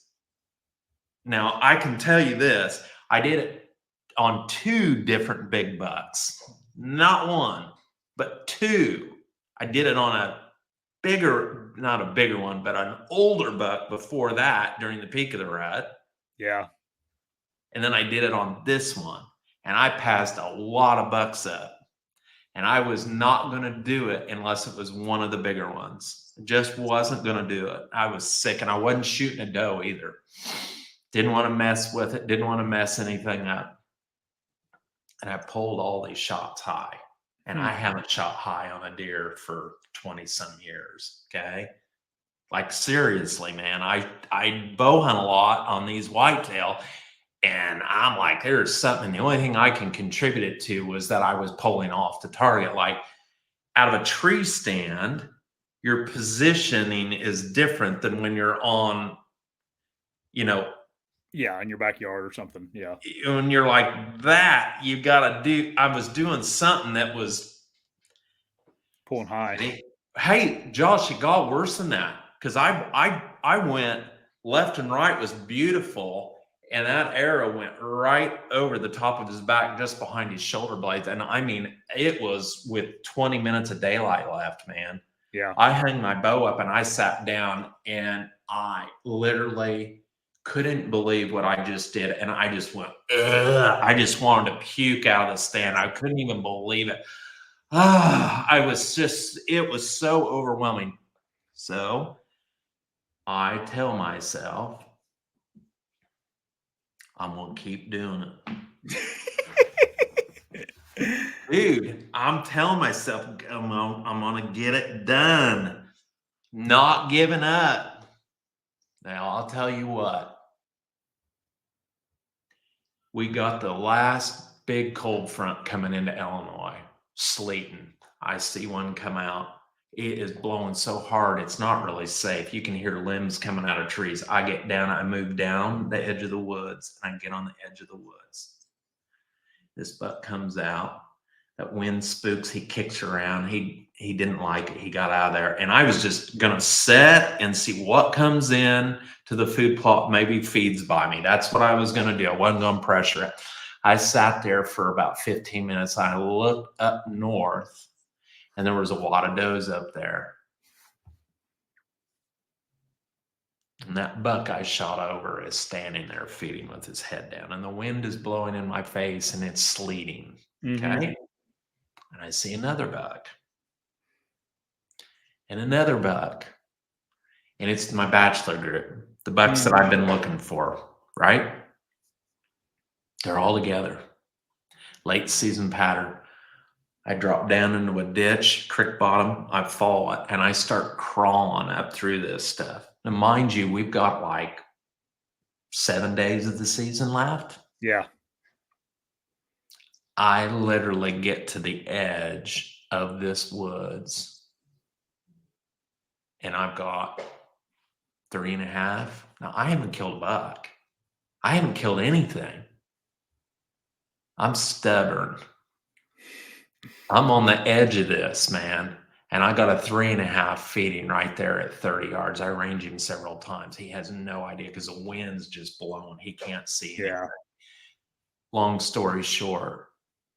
now I can tell you this: I did it on 2 different big bucks, not one, but 2. I did it on a bigger, not a bigger one, but an older buck before that during the peak of the rut. Yeah. And then I did it on this one, and I passed a lot of bucks up. And I was not going to do it unless it was one of the bigger ones. Just wasn't going to do it. I was sick, and I wasn't shooting a doe either. Didn't want to mess with it. Didn't want to mess anything up. And I pulled all these shots high. And I haven't shot high on a deer for 20 some years. Okay. Like seriously, man, I bow hunt a lot on these whitetail, and I'm like, there's something. The only thing I can contribute it to was that I was pulling off the target. Like out of a tree stand, your positioning is different than when you're on, you know, Yeah, in your backyard or something. Yeah. when you're like that, you got to do. I was doing something that was pulling high. Hey, Josh, it got worse than that, because I went left and right was beautiful, and that arrow went right over the top of his back, just behind his shoulder blades. And I mean, it was with 20 minutes of daylight left, man. Yeah. I hung my bow up and I sat down, and I literally couldn't believe what I just did. And I just went, ugh. I just wanted to puke out of the stand. I couldn't even believe it. It was so overwhelming. So I tell myself, I'm going to keep doing it. Dude, I'm telling myself, I'm going to get it done. Not giving up. Now, I'll tell you what. We got the last big cold front coming into Illinois, sleeting. I see one come out. It is blowing so hard, it's not really safe. You can hear limbs coming out of trees. I get down, I move down the edge of the woods, and I get on the edge of the woods. This buck comes out. That wind spooks. He kicks around. He didn't like it. He got out of there. And I was just going to sit and see what comes in to the food plot, maybe feeds by me. That's what I was going to do. I wasn't going to pressure it. I sat there for about 15 minutes. I looked up north, and there was a lot of does up there. And that buck I shot over is standing there feeding with his head down. And the wind is blowing in my face, and it's sleeting. Okay. And I see another buck. And another buck. And it's my bachelor group. The bucks that I've been looking for, right? They're all together. Late season pattern. I drop down into a ditch, creek bottom. I fall, and I start crawling up through this stuff. Now, mind you, we've got like 7 days of the season left. Yeah. I literally get to the edge of this woods, and I've got 3.5. Now, I haven't killed a buck. I haven't killed anything. I'm stubborn. I'm on the edge of this, man. And I got a 3.5 feeding right there at 30 yards. I range him several times. He has no idea because the wind's just blowing. He can't see anything. Yeah. Long story short,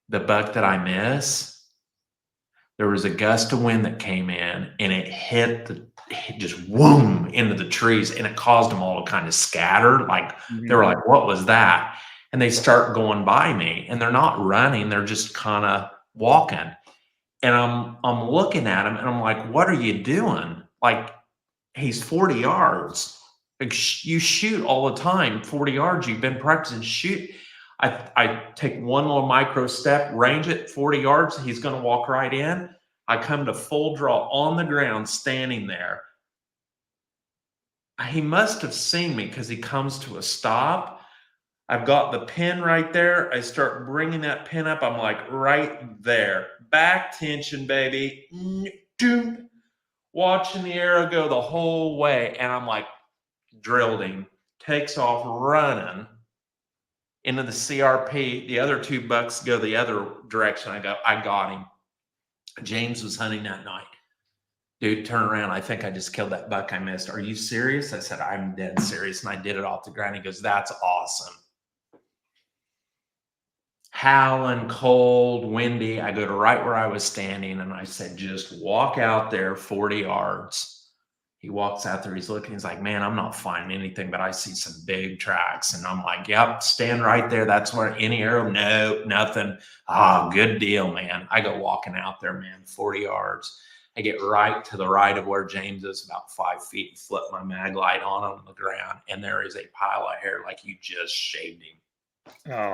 the buck that I miss, there was a gust of wind that came in, and it hit just whoom into the trees, and it caused them all to kind of scatter. Like they were like, what was that? And they start going by me, and they're not running. They're just kind of walking. And I'm looking at him, and I'm like, what are you doing? Like, he's 40 yards. Like, you shoot all the time, 40 yards. You've been practicing shoot. I take one little micro step, range it 40 yards. He's going to walk right in. I come to full draw on the ground, standing there. He must have seen me because he comes to a stop. I've got the pin right there. I start bringing that pin up. I'm like, right there. Back tension, baby. Doom. Watching the arrow go the whole way. And I'm like, drilled him. Takes off running into the CRP. The other two bucks go the other direction. I go, I got him. James was hunting that night. Dude, turn around. I think I just killed that buck I missed. Are you serious? I said, I'm dead serious. And I did it off the ground. He goes, that's awesome. Howling, cold, windy. I go to right where I was standing and I said, just walk out there 40 yards. He walks out there. He's looking. He's like, man, I'm not finding anything, but I see some big tracks. And I'm like, yep, stand right there. That's where any arrow. No, nothing. Ah, good deal, man. I go walking out there, man, 40 yards. I get right to the right of where James is, about 5 feet, and flip my mag light on the ground. And there is a pile of hair like you just shaved him. Oh,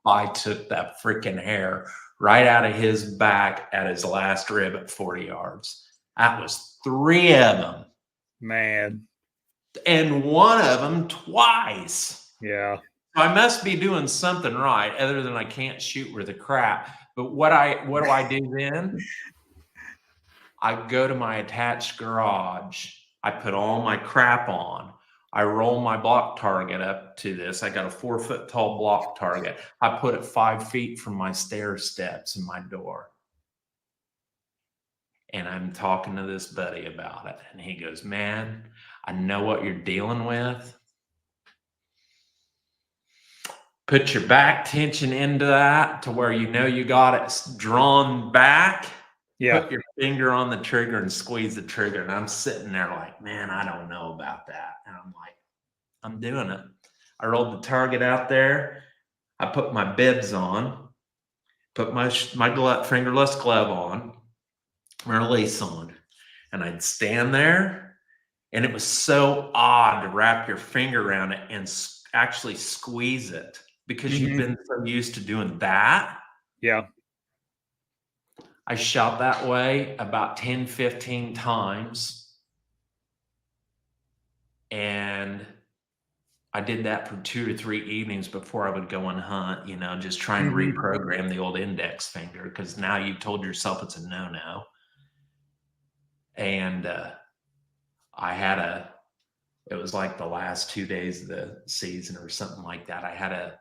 I took that freaking hair right out of his back at his last rib at 40 yards. That was 3 of them. man. And one of them twice. Yeah. I must be doing something right other than I can't shoot worth a crap. But what do I do then? I go to my attached garage. I put all my crap on. I roll my block target up to this. I got a 4 foot tall block target. I put it 5 feet from my stair steps in my door. And I'm talking to this buddy about it. And he goes, man, I know what you're dealing with. Put your back tension into that to where you know you got it drawn back. Yeah. Put your finger on the trigger and squeeze the trigger. And I'm sitting there like, man, I don't know about that. And I'm like, I'm doing it. I rolled the target out there. I put my bibs on, put my fingerless glove on, release on. And I'd stand there. And it was so odd to wrap your finger around it and actually squeeze it because you've been so used to doing that. Yeah. I shot that way about 10, 15 times. And I did that for 2 to 3 evenings before I would go and hunt, just try and reprogram the old index finger because now you've told yourself it's a no-no. And it was like the last 2 days of the season or something like that. I had a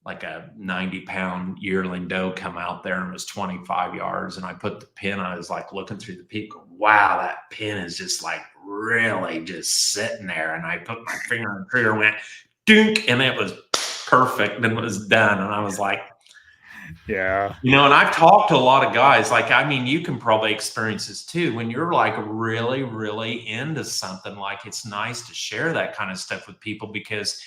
90-pound yearling doe come out there and it was 25 yards. And I put the pin, I was like looking through the peak, wow, that pin is just like really just sitting there. And I put my finger on the trigger, went dunk, and it was perfect. And it was done. And I was like, yeah. And I've talked to a lot of guys, you can probably experience this too. When you're like really, really into something, like it's nice to share that kind of stuff with people because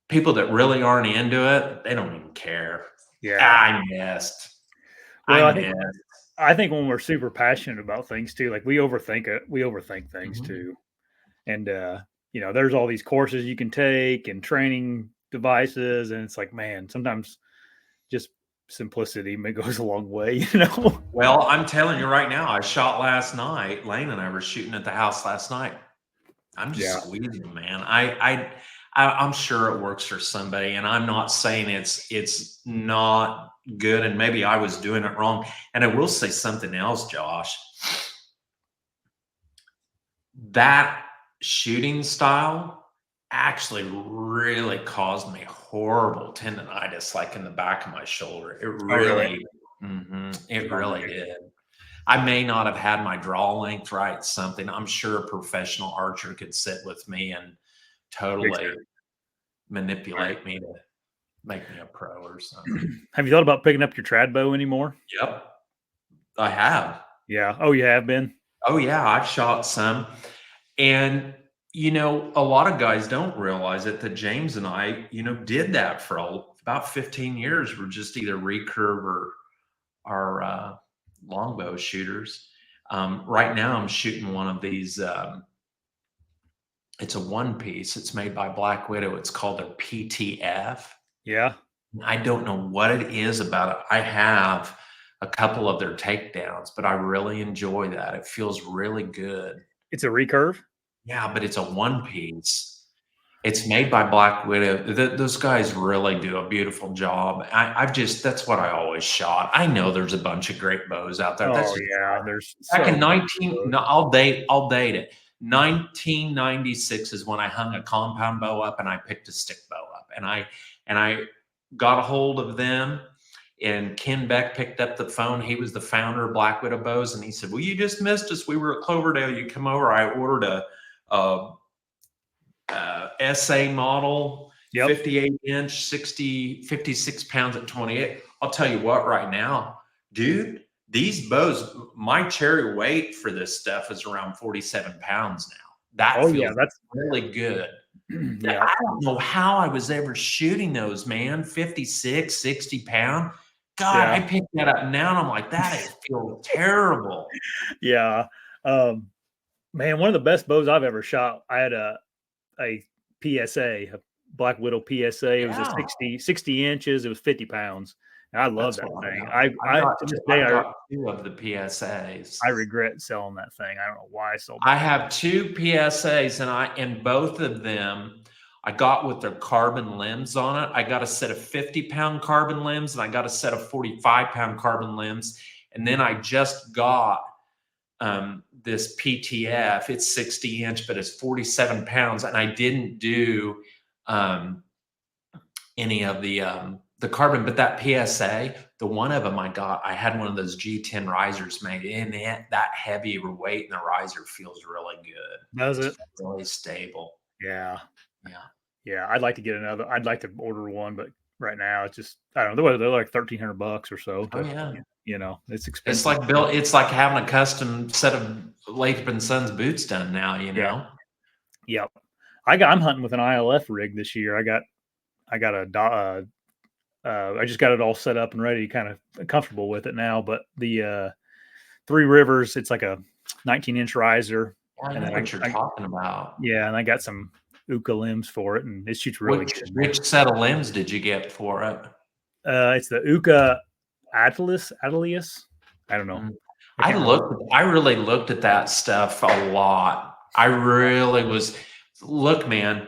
people that really aren't into it, they don't even care. Yeah. I missed. Well, I think when we're super passionate about things too, like we overthink things too. And, there's all these courses you can take and training devices. And it's like, man, sometimes just simplicity goes a long way, Well, I'm telling you right now, I shot last night. Lane and I were shooting at the house last night. I'm just squeezing, man. I'm sure it works for somebody, and I'm not saying it's not good, and maybe I was doing it wrong. And I will say something else, Josh. That shooting style actually really caused me horrible tendonitis, like in the back of my shoulder. It really, it really did. I may not have had my draw length right, something. I'm sure a professional archer could sit with me and totally manipulate me to make me a pro or something. Have you thought about picking up your trad bow anymore? Yep, I have. Yeah. Oh, you have been? Oh, yeah, I've shot some. And, a lot of guys don't realize it that James and I, did that for about 15 years. We're just either recurve or our longbow shooters. Right now I'm shooting one of these. It's a one piece. It's made by Black Widow. It's called a PTF. Yeah. I don't know what it is about it. I have a couple of their takedowns, but I really enjoy that. It feels really good. It's a recurve? Yeah, but it's a one piece. It's made by Black Widow. Those guys really do a beautiful job. I've just that's what I always shot. I know there's a bunch of great bows out there. That's Oh just yeah, there's back so in many 19 bows. no, I'll date it. 1996 is when I hung a compound bow up and I picked a stick bow up. And I got a hold of them, and Ken Beck picked up the phone. He was the founder of Black Widow Bows, and he said, "Well, you just missed us. We were at Cloverdale. You come over." I ordered a SA model, Yep. 58 inch, 60, 56 pounds at 28. I'll tell you what, right now, dude, these bows, my cherry weight for this stuff is around 47 pounds now. That Oh yeah, feels that's really good. yeah, I don't know how I was ever shooting those, man. 56, 60 pound. God, yeah, I picked that up now and I'm like, that is feel terrible. yeah. Um, Man, one of the best bows I've ever shot. I had a PSA, a Black Widow PSA. It was a Yeah. 60 inches. It was 50 pounds. And I love That's that what I thing. got. I to this day, I've got two of the I PSAs. regret selling that thing. I don't know why I sold I that thing. have two PSAs, and both of them I got with their carbon limbs on it. I got a set of 50-pound carbon limbs, and I got a set of 45-pound carbon limbs. And then I just got this PTF. It's 60 inch, but it's 47 pounds. And I didn't do um, any of the carbon, but that PSA, the one of them I got, I had one of those G10 risers made, and that heavy weight in the riser feels really good. Does It's it? really stable. Yeah. Yeah. Yeah. I'd like to get another. I'd like to order one, but right now it's just I don't know. They're like $1,300 or so Oh to yeah. it's It's expensive. like Bill. It's like having a custom set of Lathrop and Sons boots done now. You Yeah. know. Yep. I'm hunting with an ILF rig this year. I got a I just got it all set up and ready, kind of comfortable with it now. But the Three Rivers, it's like a 19-inch riser, I and know then what you're talking about. yeah, and I got some Uka limbs for it, and it shoots really Which good, man. which set of limbs did you get for it? It's the Uka Atelius. I don't know. Mm. I can't remember. I really looked at that stuff a lot. I really was look, man,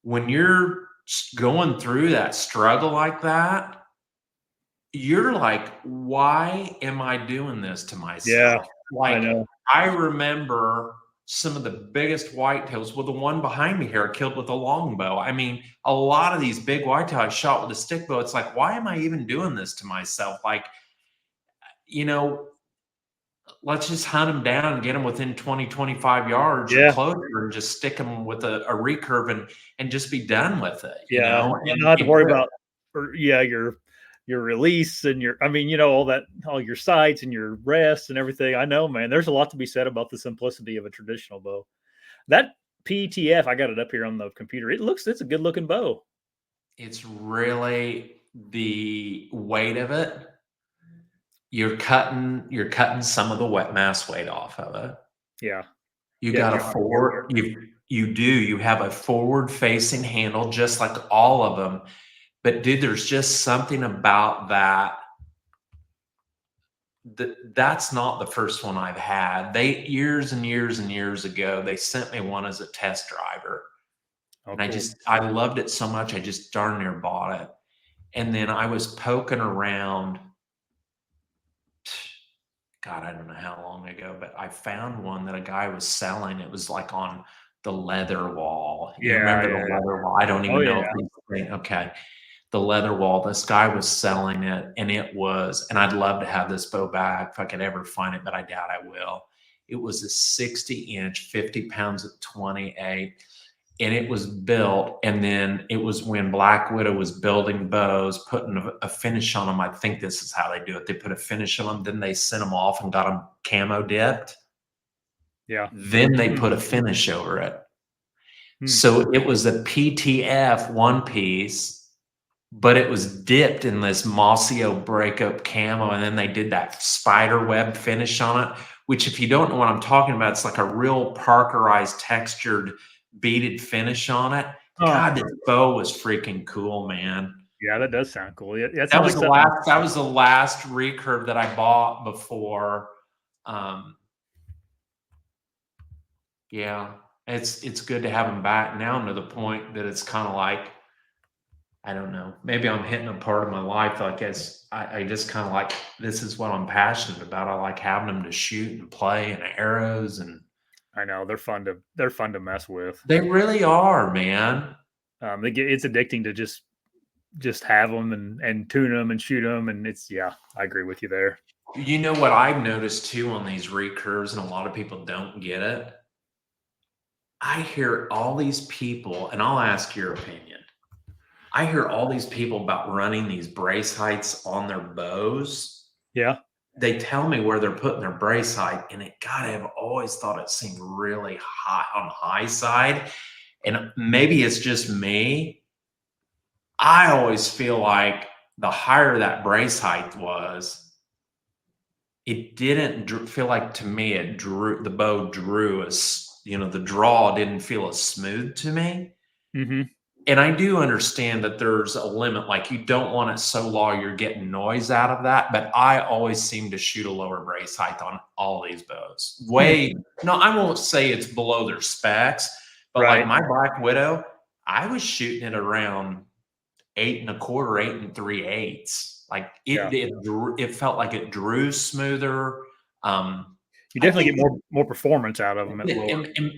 when you're going through that struggle like that, you're like, why am I doing this to Yeah, myself? I Like, know. I remember some of the biggest whitetails. Well, the one behind me here killed with a longbow. I mean, a lot of these big whitetails I shot with a stick bow. It's like, why am I even doing this to myself? Like, you know, let's just hunt them down and get them within 20, 25 yards or Yeah, closer and just stick them with a recurve and just be done with it, you yeah. know, You don't have to and worry quit. about, or yeah, your release and your. I mean, all your sights and your rest and everything. I know, man. There's a lot to be said about the simplicity of a traditional bow. That PTF, I got it up here on the computer. It's a good looking bow. It's really the weight of it. You're cutting some of the wet mass weight off of it. Yeah, You yeah. got a You're not gonna forward, you have a forward facing handle just like all of them. But dude, there's just something about that that's not the first one I've had. They years and years and years ago, they sent me one as a test driver. Oh, And cool. I loved it so much I just darn near bought it. And then I was poking around, God, I don't know how long ago, but I found one that a guy was selling. It was like on the leather wall. You Yeah, remember the yeah. leather wall? I don't Oh even know if yeah. these okay. The leather wall. This guy was selling it, and and I'd love to have this bow back if I could ever find it, but I doubt I will. It was a 60-inch, 50 pounds at 28, and it was built. And then it was when Black Widow was building bows, putting a finish on them. I think this is how they do it. They put a finish on them, then they sent them off and got them camo dipped. Yeah. Then they put a finish over it. Hmm. So it was a PTF one piece, but it was dipped in this Mossio breakup camo, and then they did that spider web finish on it, which if you don't know what I'm talking about, it's like a real parkerized textured beaded finish on it. Huh. God, this bow was freaking cool, man. Yeah, that does sound cool. Yeah, that sounds like something. That was the last recurve that I bought before. Um, yeah. It's good to have them back. Now I'm to the point that it's kind of like, I don't know, maybe I'm hitting a part of my life. Like I just kind of like, this is what I'm passionate about. I like having them to shoot and play and arrows, and I know they're fun to mess with. they really are, man. It's addicting to just have them and tune them and shoot them, and it's yeah, I agree with you there. You know what I've noticed too on these recurves, and a lot of people don't get it. I hear all these people, and I'll ask your opinion. I hear all these people about running these brace heights on their bows. Yeah. They tell me where they're putting their brace height, and I've always thought it seemed really high on the high side. And maybe it's just me. I always feel like the higher that brace height was, it didn't feel like, to me, the bow drew as, the draw didn't feel as smooth to me. Mm-hmm. And I do understand that there's a limit, like you don't want it so low you're getting noise out of that, but I always seem to shoot a lower brace height on all these bows. No, I won't say it's below their specs, but Right. like my Black Widow, I was shooting it around 8 1/4, 8 3/8. Like it felt like it drew smoother. You I definitely think get more performance out of them at lower. and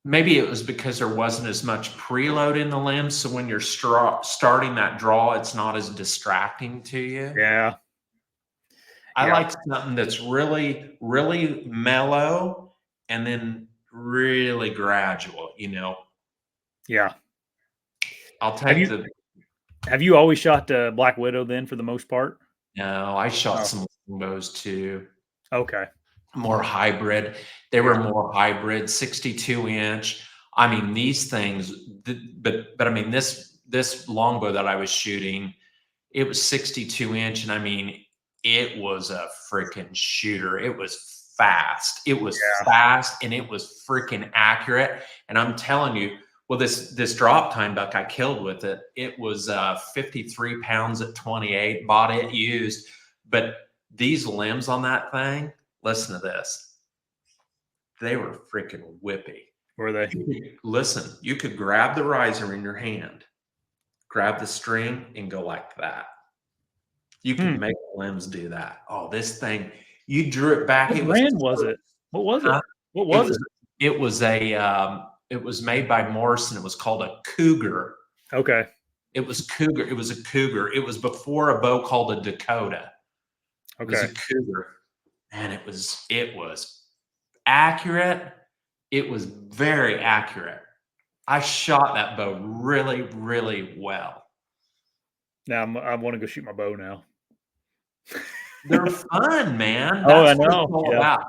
maybe it was because there wasn't as much preload in the limbs, so when you're starting that draw, it's not as distracting to you. Yeah. I Yeah. like something that's really, really mellow and then really gradual, Yeah. I'll Have take you the have you always shot Black Widow then for the most part? No, I shot Oh, some bows too. okay. More hybrid. They were Yeah. more hybrid, 62-inch. I mean, these things, but I mean, this longbow that I was shooting, it was 62-inch, and I mean, it was a freaking shooter. It was fast. It was Yeah. fast, and it was freaking accurate. And I'm telling you, well, this drop time buck I killed with it, it was 53 pounds at 28. Bought it used, but these limbs on that thing. Listen to this. They were freaking whippy. Were they? Listen, you could grab the riser in your hand, grab the string, and go like that. You could make limbs do that. Oh, this thing, you drew it back. What brand was it? What was it? Huh? What It was was it? it was made by Morrison. It was called a Cougar. Okay. It was Cougar. It was a Cougar. It was before a bow called a Dakota. It was Okay. a Cougar. And it was accurate. It was very accurate. I shot that bow really, really well. Now I want to go shoot my bow now. They're fun, man. Oh, I That's what it's know. all Yeah. about.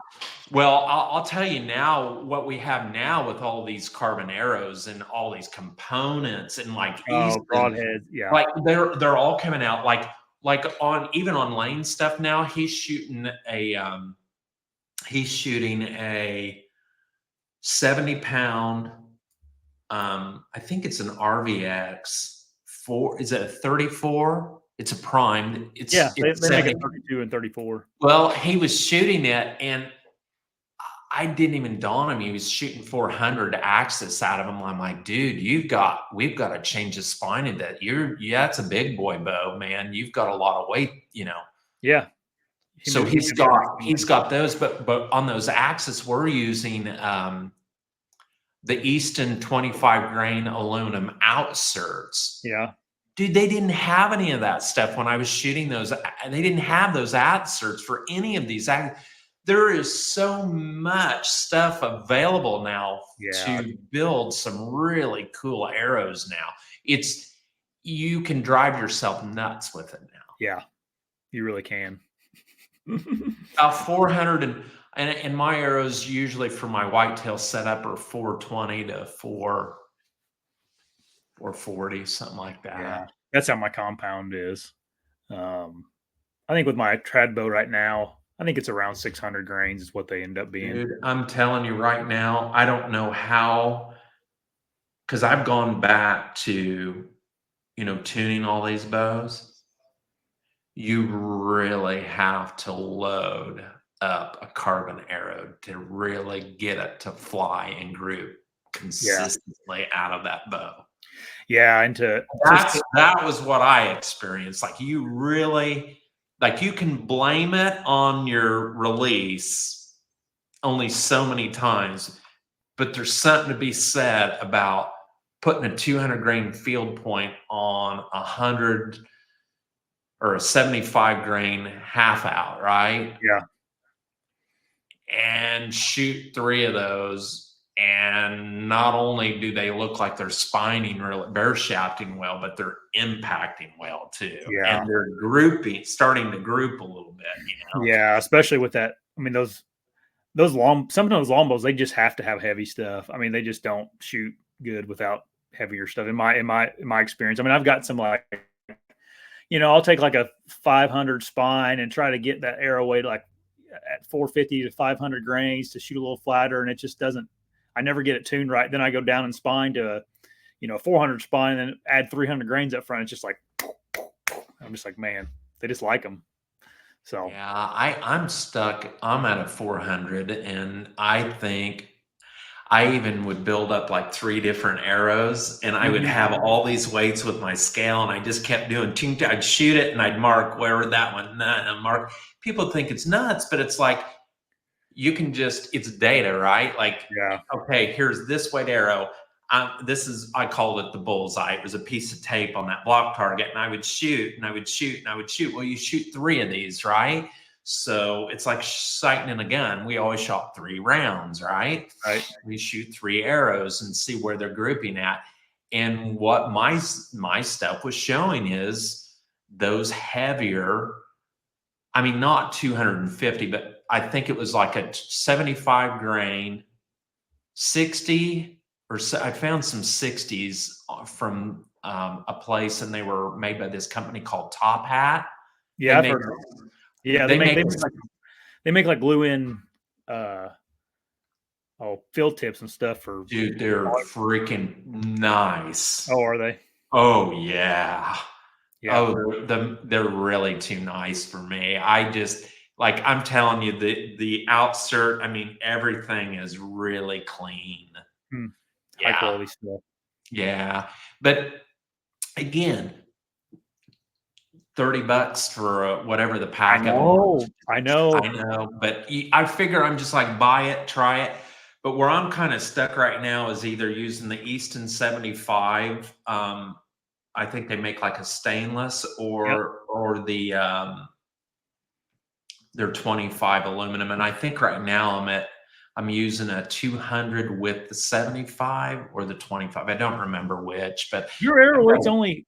Well, I'll tell you now what we have now with all these carbon arrows and all these components and like Oh, Easton, broadheads. Yeah. like they're all coming out like on even on Lane stuff now. He's shooting a 70-pound. I think it's an RVX 4. Is it a 34? It's a prime. Yeah. They It's make 70. it 32 and 34. Well, he was shooting it, and I didn't even dawn on me. He was shooting 400 axis out of him. I'm like, dude, we've got to change the spine of that. Yeah, it's a big boy bow, man. You've got a lot of weight. Yeah. So he's got those, but on those axis, we're using the Easton 25 grain aluminum outserts. Yeah. Dude, they didn't have any of that stuff when I was shooting those. They didn't have those outserts for any of these. There is so much stuff available now to build some really cool arrows now. You can drive yourself nuts with it now. Yeah. You really can. About 400 and my arrows usually for my whitetail setup are 420 to 440, something like that. Yeah. That's how my compound is. I think with my trad bow right now, I think it's around 600 grains is what they end up being. Dude, I'm telling you right now, I don't know how, because I've gone back to, tuning all these bows. You really have to load up a carbon arrow to really get it to fly and group Yeah. consistently out of that bow. Yeah. And to That was what I experienced. Like you really, like you can blame it on your release only so many times, but there's something to be said about putting a 200 grain field point on 100 or a 75 grain half out, right? yeah. And shoot 3 of those. And not only do they look like they're spining really, they're shafting well, but they're impacting well too. Yeah. And they're grouping, starting to group a little bit, Yeah. Especially with that. I mean, some of those longbows, they just have to have heavy stuff. I mean, they just don't shoot good without heavier stuff. In my experience, I mean, I've got some like, I'll take like a 500 spine and try to get that arrow weight like at 450 to 500 grains to shoot a little flatter, and it just doesn't. I never get it tuned right. Then I go down in spine to a 400 spine and then add 300 grains up front. It's just like I'm just like, man, they just like them. So yeah, I'm stuck. I'm at a 400, and I think I even would build up like 3 different arrows, and I would have all these weights with my scale, and I just kept doing. I'd shoot it, and I'd mark where that one. And mark. People think it's nuts, but it's like you can just. It's data, right? Like, yeah, okay, here's this weight arrow. I called it the bullseye. It was a piece of tape on that block target, and I would shoot, and I would shoot, and I would shoot. Well, you shoot 3 of these, right? So it's like sighting in a gun. We always shot 3 rounds, right? right. We shoot 3 arrows and see where they're grouping at. And what my stuff was showing is those heavier, I mean, not 250, but I think it was like a 75 grain, 60 or so. I found some 60s from a place, and they were made by this company called Top Hat. Yeah, I've heard of them. Yeah, they make like glue in field tips and stuff for. Dude, they're freaking nice. Oh, are they? Oh yeah. Yeah. Oh, they're really too nice for me. I just like I'm telling you, the outsert. I mean, everything is really clean. High Yeah, quality stuff. yeah. But again, $30 for whatever the pack of them. I know. I know, but I figure I'm just like buy it, try it. But where I'm kind of stuck right now is either using the Easton 75. I think they make like a stainless or the their 25 aluminum. And I think right now I'm using a 200 with the 75 or the 25. I don't remember which, but your arrow weight's only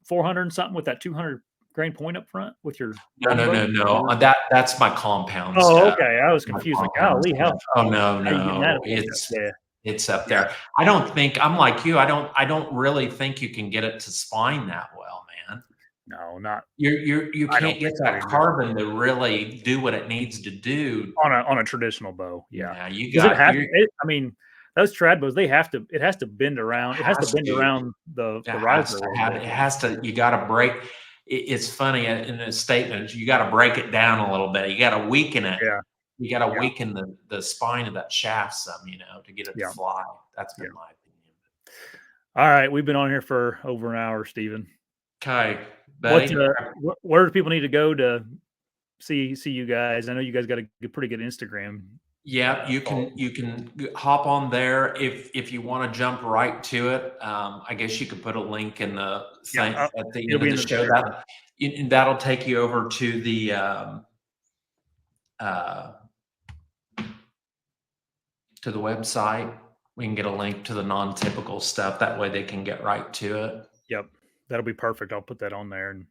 400 and something with that 200 grain point up front with your no. That's my compound Oh, stuff. okay. I was confused. Like, golly, how? Oh no, How you getting that? it's up there. I don't think I'm like you. I don't really think you can get it to spine that well, man. No, not You can't get that carbon to really do what it needs to do on a traditional bow. Yeah, you because got. I mean, those trad bows, it has to bend around. It has to bend around the riser. It has to. You got to break. It's funny in a statement. You got to break it down a little bit. You got to weaken it. Yeah. You got to weaken the spine of that shaft some, to get it to fly. That's been my opinion. All right, we've been on here for over an hour, Stephen. Okay, buddy. Where do people need to go to see you guys? I know you guys got a pretty good Instagram. Yeah, you can hop on there if you want to jump right to it. I guess you could put a link in the thing at the end of the show. That'll take you over to the website. We can get a link to the non-typical stuff. That way they can get right to it. Yep, that'll be perfect. I'll put that on there. And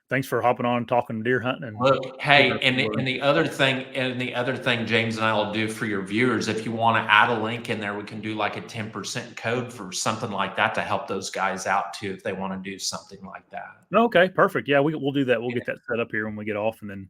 thanks for hopping on and talking deer hunting. And look, hey, and the other thing, James and I will do for your viewers, if you want to add a link in there, we can do like a 10% code for something like that to help those guys out too if they want to do something like that. Okay, perfect. Yeah, we'll do that. We'll get that set up here when we get off, and then